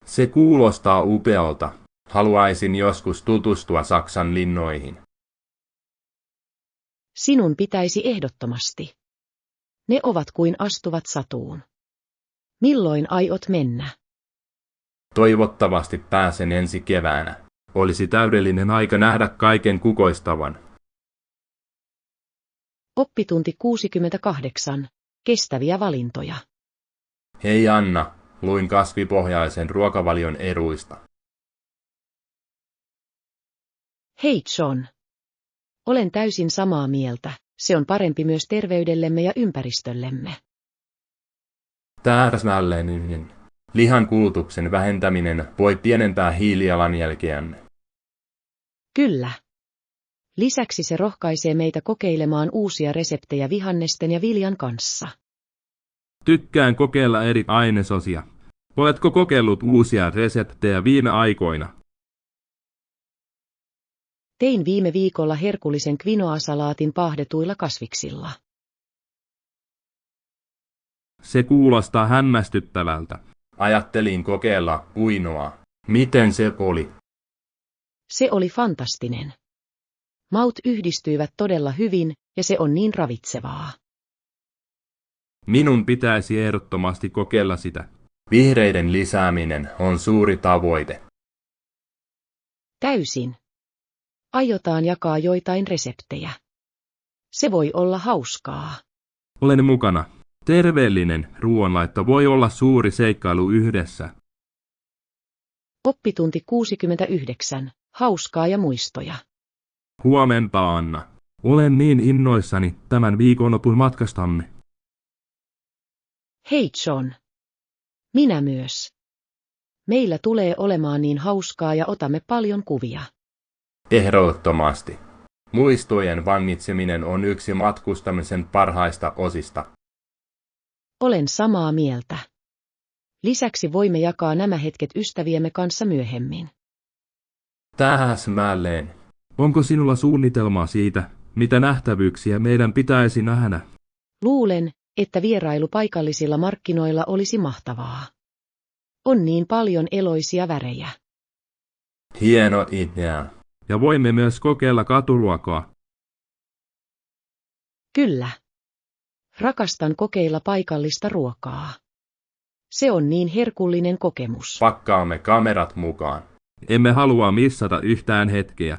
Se kuulostaa upealta. Haluaisin joskus tutustua Saksan linnoihin.
Sinun pitäisi ehdottomasti. Ne ovat kuin astuvat satuun. Milloin aiot mennä?
Toivottavasti pääsen ensi keväänä. Olisi täydellinen aika nähdä kaiken kukoistavan.
Oppitunti 68. Kestäviä valintoja.
Hei Anna, luin kasvipohjaisen ruokavalion eduista.
Hei John. Olen täysin samaa mieltä. Se on parempi myös terveydellemme ja ympäristöllemme.
Täsmälleen. Lihan kulutuksen vähentäminen voi pienentää hiilijalanjälkeämme.
Kyllä. Lisäksi se rohkaisee meitä kokeilemaan uusia reseptejä vihannesten ja viljan kanssa.
Tykkään kokeilla eri ainesosia. Oletko kokeillut uusia reseptejä viime aikoina?
Tein viime viikolla herkullisen quinoa-salaatin paahdetuilla kasviksilla.
Se kuulostaa hämmästyttävältä.
Ajattelin kokeilla quinoa. Miten se oli?
Se oli fantastinen. Maut yhdistyivät todella hyvin, ja se on niin ravitsevaa.
Minun pitäisi ehdottomasti kokeilla sitä.
Vihreiden lisääminen on suuri tavoite.
Täysin. Aiotaan jakaa joitain reseptejä. Se voi olla hauskaa.
Olen mukana. Terveellinen ruoanlaitto voi olla suuri seikkailu yhdessä.
Oppitunti 69. Hauskaa ja muistoja.
Huomenta, Anna. Olen niin innoissani tämän viikonlopun matkastamme.
Hei John. Minä myös. Meillä tulee olemaan niin hauskaa ja otamme paljon kuvia.
Ehdottomasti. Muistojen vangitseminen on yksi matkustamisen parhaista osista.
Olen samaa mieltä. Lisäksi voimme jakaa nämä hetket ystäviemme kanssa myöhemmin.
Täsmälleen.
Onko sinulla suunnitelmaa siitä, mitä nähtävyyksiä meidän pitäisi nähdä?
Luulen, että vierailu paikallisilla markkinoilla olisi mahtavaa. On niin paljon eloisia värejä.
Hieno idea.
Ja voimme myös kokeilla katuruokaa.
Kyllä. Rakastan kokeilla paikallista ruokaa. Se on niin herkullinen kokemus.
Pakkaamme kamerat mukaan.
Emme halua missata yhtään hetkeä.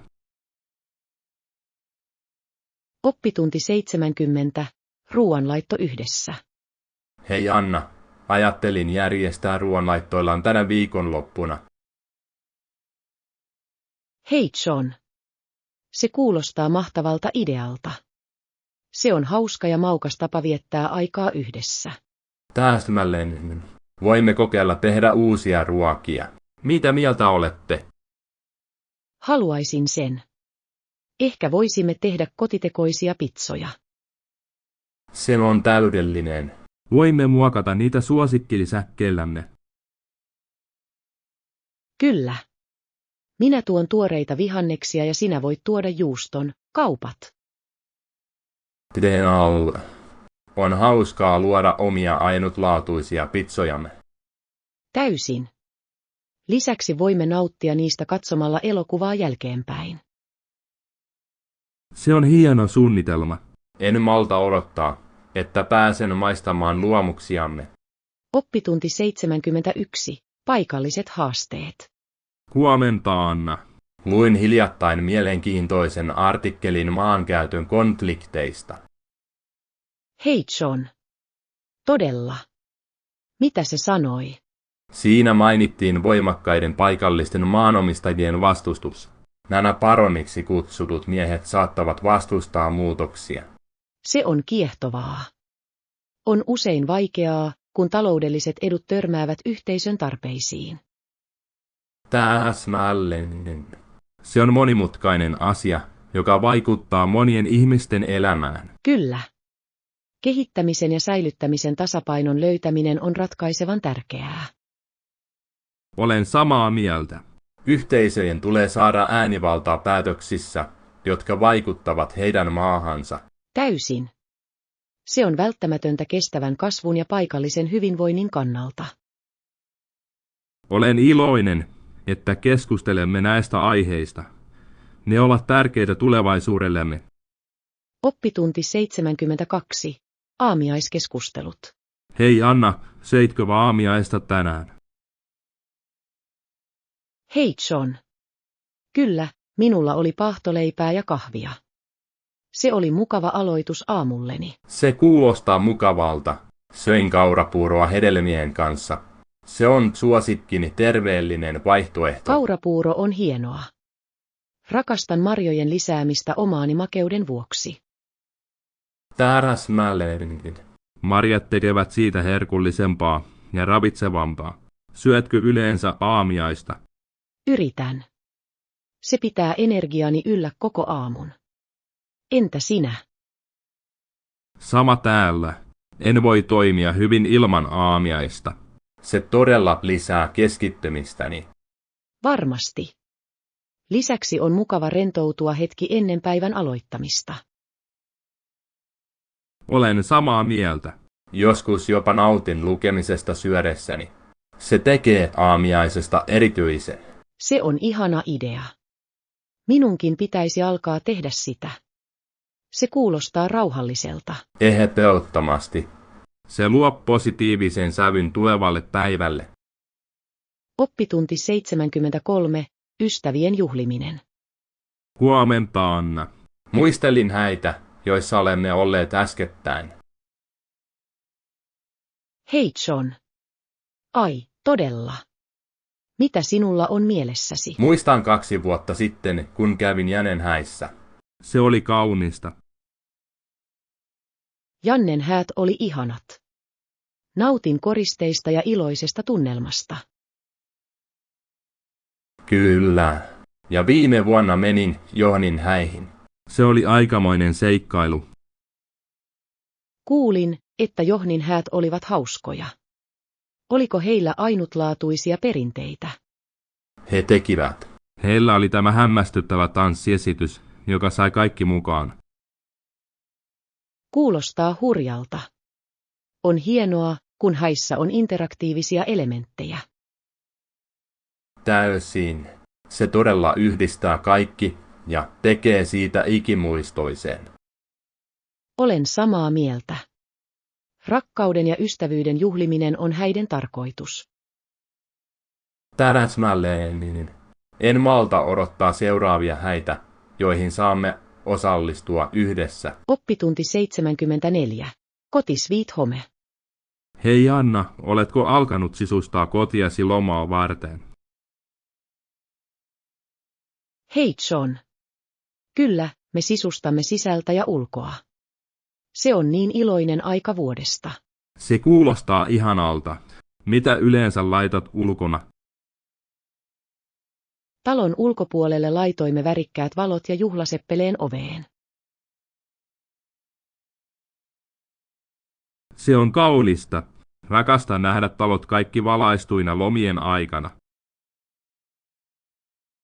Oppitunti 70. Ruoanlaitto yhdessä.
Hei Anna, ajattelin järjestää ruoanlaittoillaan tänä viikonloppuna.
Hei John. Se kuulostaa mahtavalta idealta. Se on hauska ja maukas tapa viettää aikaa yhdessä.
Täsmälleen. Voimme kokeilla tehdä uusia ruokia. Mitä mieltä olette?
Haluaisin sen. Ehkä voisimme tehdä kotitekoisia pitsoja.
Se on täydellinen.
Voimme muokata niitä suosikkilisäkkeillämme.
Kyllä. Minä tuon tuoreita vihanneksia ja sinä voit tuoda juuston, kaupat.
On hauskaa luoda omia ainutlaatuisia pitsojamme.
Täysin. Lisäksi voimme nauttia niistä katsomalla elokuvaa jälkeenpäin.
Se on hieno suunnitelma.
En malta odottaa, että pääsen maistamaan luomuksiamme.
Oppitunti 71. Paikalliset haasteet.
Huomenta, Anna.
Luin hiljattain mielenkiintoisen artikkelin maankäytön konflikteista.
Hei John. Todella. Mitä se sanoi?
Siinä mainittiin voimakkaiden paikallisten maanomistajien vastustus. Nämä baroniksi kutsutut miehet saattavat vastustaa muutoksia.
Se on kiehtovaa. On usein vaikeaa, kun taloudelliset edut törmäävät yhteisön tarpeisiin.
Täsmälleen.
Se on monimutkainen asia, joka vaikuttaa monien ihmisten elämään.
Kyllä. Kehittämisen ja säilyttämisen tasapainon löytäminen on ratkaisevan tärkeää.
Olen samaa mieltä.
Yhteisöjen tulee saada äänivaltaa päätöksissä, jotka vaikuttavat heidän maahansa.
Täysin. Se on välttämätöntä kestävän kasvun ja paikallisen hyvinvoinnin kannalta.
Olen iloinen, että keskustelemme näistä aiheista. Ne ovat tärkeitä tulevaisuudellemme.
Oppitunti 72. Aamiaiskeskustelut.
Hei Anna, söitkö aamiaista tänään?
Hei John. Kyllä, minulla oli paahtoleipää ja kahvia. Se oli mukava aloitus aamulleni.
Se kuulostaa mukavalta. Söin kaurapuuroa hedelmien kanssa. Se on suosikkini terveellinen vaihtoehto.
Kaurapuuro on hienoa. Rakastan marjojen lisäämistä omaani makeuden vuoksi.
Täsmälleen.
Marjat tekevät siitä herkullisempaa ja ravitsevampaa. Syötkö yleensä aamiaista?
Yritän. Se pitää energiani yllä koko aamun. Entä sinä?
Sama täällä. En voi toimia hyvin ilman aamiaista.
Se todella lisää keskittymistäni.
Varmasti. Lisäksi on mukava rentoutua hetki ennen päivän aloittamista.
Olen samaa mieltä.
Joskus jopa nautin lukemisesta syödessäni. Se tekee aamiaisesta erityisen.
Se on ihana idea. Minunkin pitäisi alkaa tehdä sitä. Se kuulostaa rauhalliselta.
Ehdottomasti.
Se luo positiivisen sävyn tulevalle päivälle.
Oppitunti 73. Ystävien juhliminen.
Huomenta, Anna.
Muistelin häitä, joissa olemme olleet äskettäin.
Hei John. Ai, todella. Mitä sinulla on mielessäsi?
Muistan 2 vuotta sitten, kun kävin Jannen häissä.
Se oli kaunista.
Jannen häät oli ihanat. Nautin koristeista ja iloisesta tunnelmasta.
Kyllä. Ja viime vuonna menin Johnin häihin.
Se oli aikamoinen seikkailu.
Kuulin, että Johnin häät olivat hauskoja. Oliko heillä ainutlaatuisia perinteitä?
He tekivät.
Heillä oli tämä hämmästyttävä tanssiesitys, joka sai kaikki mukaan.
Kuulostaa hurjalta. On hienoa, kun häissä on interaktiivisia elementtejä.
Täysin. Se todella yhdistää kaikki ja tekee siitä ikimuistoisen.
Olen samaa mieltä. Rakkauden ja ystävyyden juhliminen on häiden tarkoitus.
Täsmälleen. En malta odottaa seuraavia häitä, joihin saamme osallistua yhdessä.
Oppitunti 74. Koti Sweet Home.
Hei Anna, oletko alkanut sisustaa kotiasi lomaa varten?
Hei John. Kyllä, me sisustamme sisältä ja ulkoa. Se on niin iloinen aika vuodesta.
Se kuulostaa ihanalta. Mitä yleensä laitat ulkona?
Talon ulkopuolelle laitoimme värikkäät valot ja juhlaseppeleen oveen.
Se on kaunista. Rakastan nähdä talot kaikki valaistuina lomien aikana.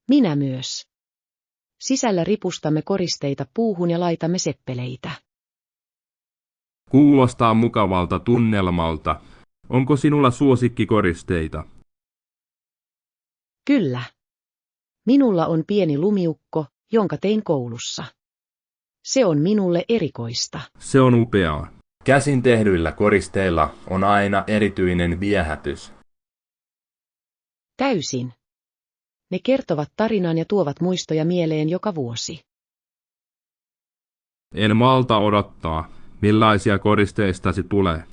Minä myös. Sisällä ripustamme koristeita puuhun ja laitamme seppeleitä.
Kuulostaa mukavalta tunnelmalta. Onko sinulla suosikkikoristeita?
Kyllä. Minulla on pieni lumiukko, jonka tein koulussa. Se on minulle erikoista.
Se on upeaa.
Käsin tehdyillä koristeilla on aina erityinen viehätys.
Täysin. Ne kertovat tarinan ja tuovat muistoja mieleen joka vuosi.
En malta odottaa. Millaisia koristeistasi tulee?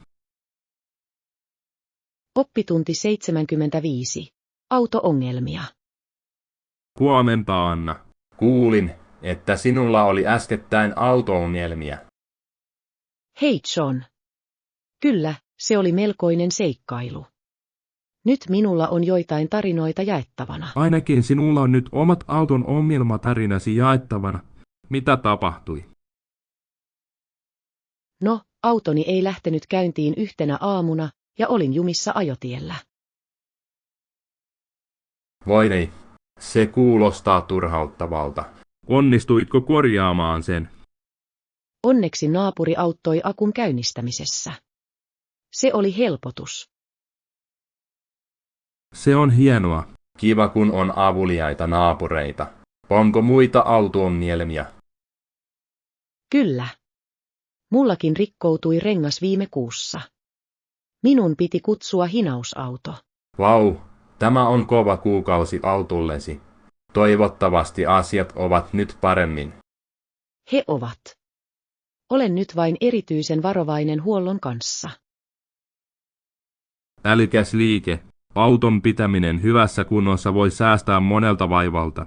Oppitunti 75. Auto-ongelmia.
Huomenta, Anna.
Kuulin, että sinulla oli äskettäin auto-ongelmia.
Hei John. Kyllä, se oli melkoinen seikkailu. Nyt minulla on joitain tarinoita jaettavana.
Ainakin sinulla on nyt omat auton ongelmatarinasi jaettavana. Mitä tapahtui?
No, autoni ei lähtenyt käyntiin yhtenä aamuna, ja olin jumissa ajotiellä.
Voi ei, se kuulostaa turhauttavalta.
Onnistuitko korjaamaan sen?
Onneksi naapuri auttoi akun käynnistämisessä. Se oli helpotus.
Se on hienoa.
Kiva kun on avuliaita naapureita. Onko muita auto-ongelmia?
Kyllä. Mullakin rikkoutui rengas viime kuussa. Minun piti kutsua hinausauto.
Vau, tämä on kova kuukausi autollesi. Toivottavasti asiat ovat nyt paremmin.
He ovat. Olen nyt vain erityisen varovainen huollon kanssa.
Älykäs liike. Auton pitäminen hyvässä kunnossa voi säästää monelta vaivalta.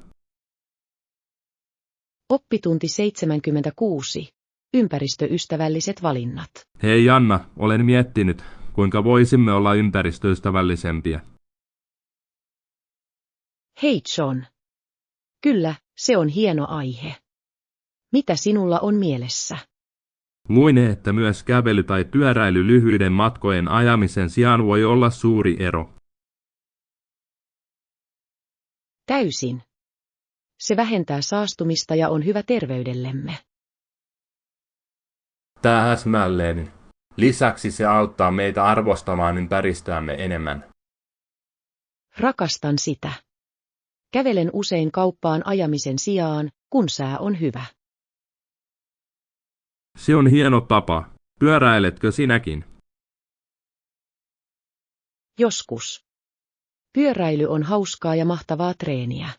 Oppitunti 76. Ympäristöystävälliset valinnat.
Hei Anna, olen miettinyt, kuinka voisimme olla ympäristöystävällisempiä.
Hei John. Kyllä, se on hieno aihe. Mitä sinulla on mielessä?
Luin, että myös kävely tai pyöräily lyhyiden matkojen ajamisen sijaan voi olla suuri ero.
Täysin. Se vähentää saastumista ja on hyvä terveydellemme.
Täsmälleen. Lisäksi se auttaa meitä arvostamaan ympäristöämme enemmän.
Rakastan sitä. Kävelen usein kauppaan ajamisen sijaan, kun sää on hyvä.
Se on hieno tapa. Pyöräiletkö sinäkin?
Joskus. Pyöräily on hauskaa ja mahtavaa treeniä.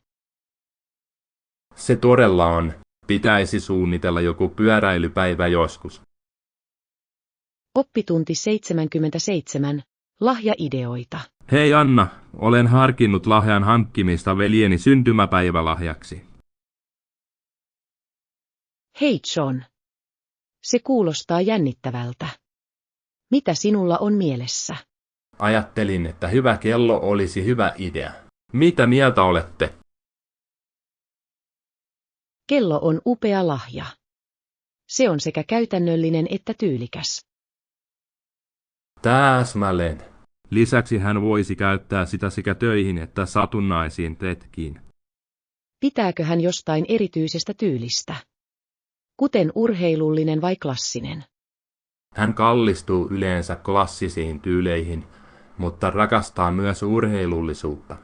Se todella on. Pitäisi suunnitella joku pyöräilypäivä joskus.
Oppitunti 77. Lahjaideoita.
Hei Anna, olen harkinnut lahjan hankkimista veljeni syntymäpäivälahjaksi.
Hei John. Se kuulostaa jännittävältä. Mitä sinulla on mielessä?
Ajattelin, että hyvä kello olisi hyvä idea. Mitä mieltä olette?
Kello on upea lahja. Se on sekä käytännöllinen että tyylikäs.
Täsmälleen.
Lisäksi hän voisi käyttää sitä sekä töihin että satunnaisiin retkiin.
Pitääkö hän jostain erityisestä tyylistä? Kuten urheilullinen vai klassinen?
Hän kallistuu yleensä klassisiin tyyleihin, mutta rakastaa myös urheilullisuutta.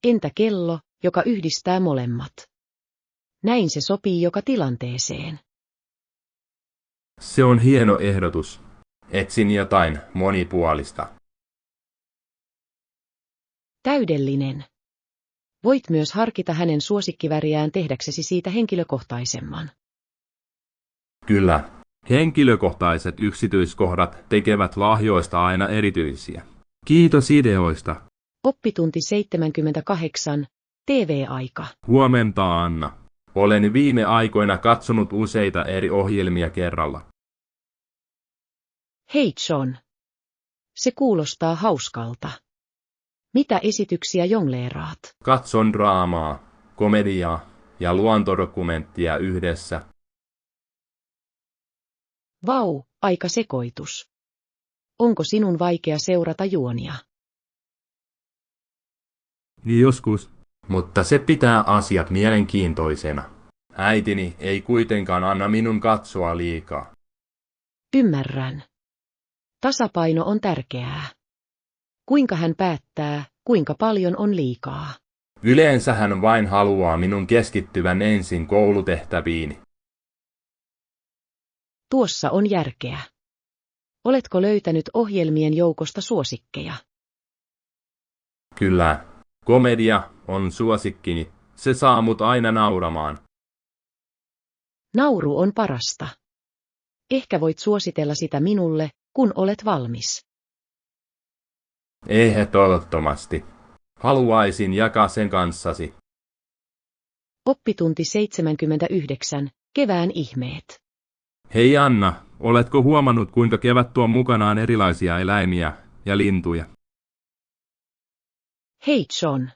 Entä kello, joka yhdistää molemmat? Näin se sopii joka tilanteeseen.
Se on hieno ehdotus. Etsin jotain monipuolista.
Täydellinen. Voit myös harkita hänen suosikkiväriään tehdäksesi siitä henkilökohtaisemman.
Kyllä.
Henkilökohtaiset yksityiskohdat tekevät lahjoista aina erityisiä. Kiitos ideoista.
Oppitunti 78. TV-aika.
Huomenta Anna.
Olen viime aikoina katsonut useita eri ohjelmia kerralla.
Hei John. Se kuulostaa hauskalta. Mitä esityksiä jongleeraat?
Katson draamaa, komediaa ja luontodokumenttia yhdessä.
Vau, aika sekoitus. Onko sinun vaikea seurata juonia?
Joskus.
Mutta se pitää asiat mielenkiintoisena. Äitini ei kuitenkaan anna minun katsoa liikaa.
Ymmärrän. Tasapaino on tärkeää. Kuinka hän päättää, kuinka paljon on liikaa?
Yleensä hän vain haluaa minun keskittyvän ensin koulutehtäviini.
Tuossa on järkeä. Oletko löytänyt ohjelmien joukosta suosikkeja?
Kyllä, komedia on suosikkini. Se saa mut aina nauramaan.
Nauru on parasta. Ehkä voit suositella sitä minulle, kun olet valmis.
Ehdottomasti. Haluaisin jakaa sen kanssasi.
Oppitunti 79. Kevään ihmeet.
Hei Anna, oletko huomannut kuinka kevät tuo mukanaan erilaisia eläimiä ja lintuja?
Hei John.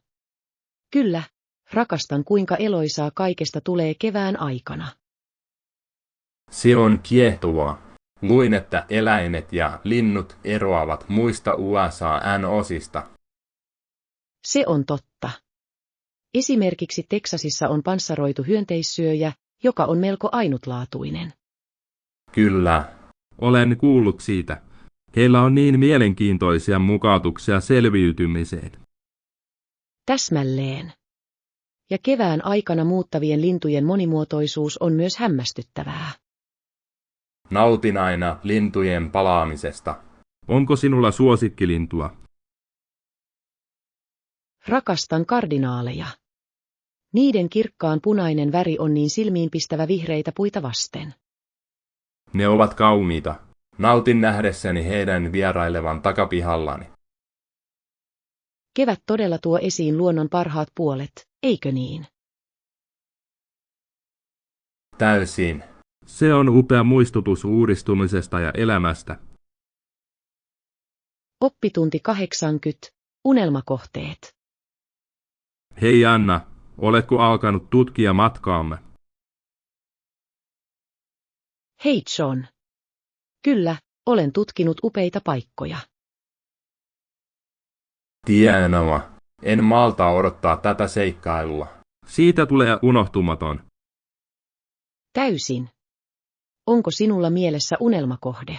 Kyllä, rakastan kuinka eloisaa kaikesta tulee kevään aikana.
Se on kiehtovaa. Luin, että eläimet ja linnut eroavat muista USA-osista.
Se on totta. Esimerkiksi Teksasissa on panssaroitu hyönteissyöjä, joka on melko ainutlaatuinen.
Kyllä.
Olen kuullut siitä. Heillä on niin mielenkiintoisia mukautuksia selviytymiseen.
Täsmälleen. Ja kevään aikana muuttavien lintujen monimuotoisuus on myös hämmästyttävää.
Nautin aina lintujen palaamisesta.
Onko sinulla suosikkilintua?
Rakastan kardinaaleja. Niiden kirkkaan punainen väri on niin silmiinpistävä vihreitä puita vasten.
Ne ovat kauniita. Nautin nähdessäni heidän vierailevan takapihallani.
Kevät todella tuo esiin luonnon parhaat puolet, eikö niin?
Täysin.
Se on upea muistutus uudistumisesta ja elämästä.
Oppitunti 80. Unelmakohteet.
Hei Anna, oletko alkanut tutkia matkaamme?
Hei John. Kyllä, olen tutkinut upeita paikkoja.
Hienoa. En malta odottaa tätä seikkailua.
Siitä tulee unohtumaton.
Täysin. Onko sinulla mielessä unelmakohde?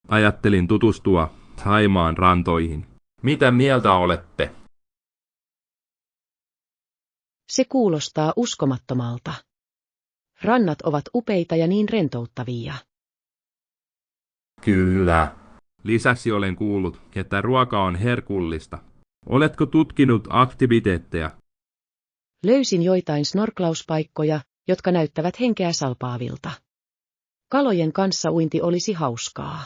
Ajattelin tutustua Thaimaan rantoihin.
Mitä mieltä olette?
Se kuulostaa uskomattomalta. Rannat ovat upeita ja niin rentouttavia.
Kyllä.
Lisäksi olen kuullut, että ruoka on herkullista. Oletko tutkinut aktiviteetteja?
Löysin joitain snorklauspaikkoja, jotka näyttävät henkeä salpaavilta. Kalojen kanssa uinti olisi hauskaa.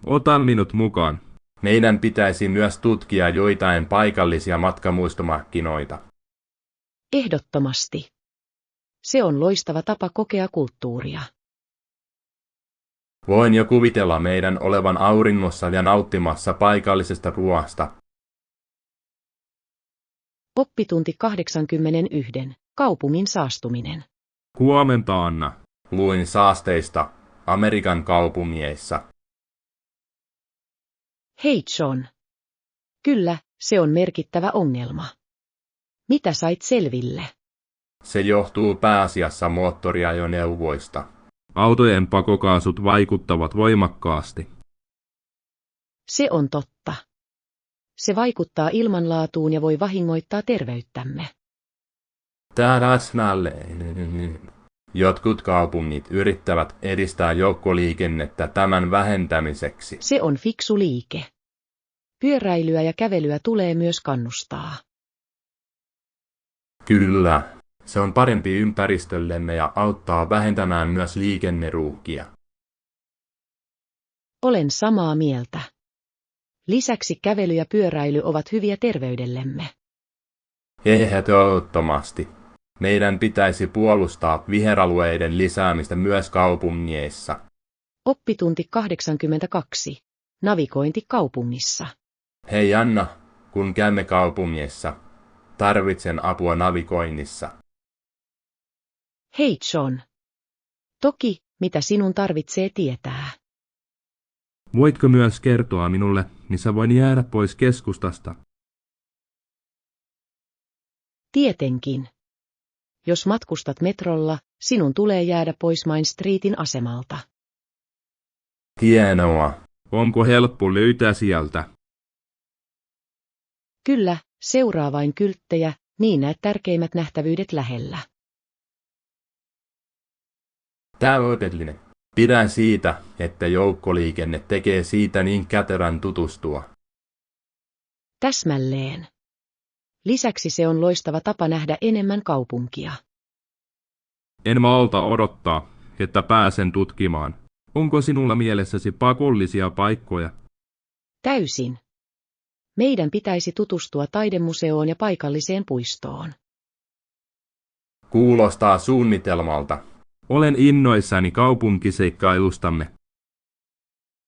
Otan minut mukaan.
Meidän pitäisi myös tutkia joitain paikallisia matkamuistomarkkinoita.
Ehdottomasti. Se on loistava tapa kokea kulttuuria.
Voin jo kuvitella meidän olevan auringossa ja nauttimassa paikallisesta ruoasta.
Oppitunti 81. Kaupungin saastuminen.
Huomenta Anna.
Luin saasteista Amerikan kaupungeissa.
Hei John. Kyllä, se on merkittävä ongelma. Mitä sait selville?
Se johtuu pääasiassa moottoriajoneuvoista.
Autojen pakokaasut vaikuttavat voimakkaasti.
Se on totta. Se vaikuttaa ilmanlaatuun ja voi vahingoittaa terveyttämme.
Täsmälleen. Jotkut kaupungit yrittävät edistää joukkoliikennettä tämän vähentämiseksi.
Se on fiksu liike. Pyöräilyä ja kävelyä tulee myös kannustaa.
Kyllä. Se on parempi ympäristöllemme ja auttaa vähentämään myös liikenneruuhkia.
Olen samaa mieltä. Lisäksi kävely ja pyöräily ovat hyviä terveydellemme.
Ehdottomasti. Meidän pitäisi puolustaa viheralueiden lisäämistä myös kaupungeissa.
Oppitunti 82. Navigointi kaupungissa.
Hei Anna, kun käymme kaupungissa, tarvitsen apua navigoinnissa.
Hei John. Toki, mitä sinun tarvitsee tietää?
Voitko myös kertoa minulle, missä voin jäädä pois keskustasta?
Tietenkin. Jos matkustat metrolla, sinun tulee jäädä pois Main Streetin asemalta.
Hienoa.
Onko helppo löytää sieltä?
Kyllä, seuraa vain kylttejä, niin näet tärkeimmät nähtävyydet lähellä.
Täydellinen. Pidän siitä, että joukkoliikenne tekee siitä niin kätevän tutustua.
Täsmälleen. Lisäksi se on loistava tapa nähdä enemmän kaupunkia.
En malta odottaa. että pääsen tutkimaan. Onko sinulla mielessäsi pakollisia paikkoja?
Täysin. Meidän pitäisi tutustua taidemuseoon ja paikalliseen puistoon.
Kuulostaa suunnitelmalta.
Olen innoissani kaupunkiseikkailustamme.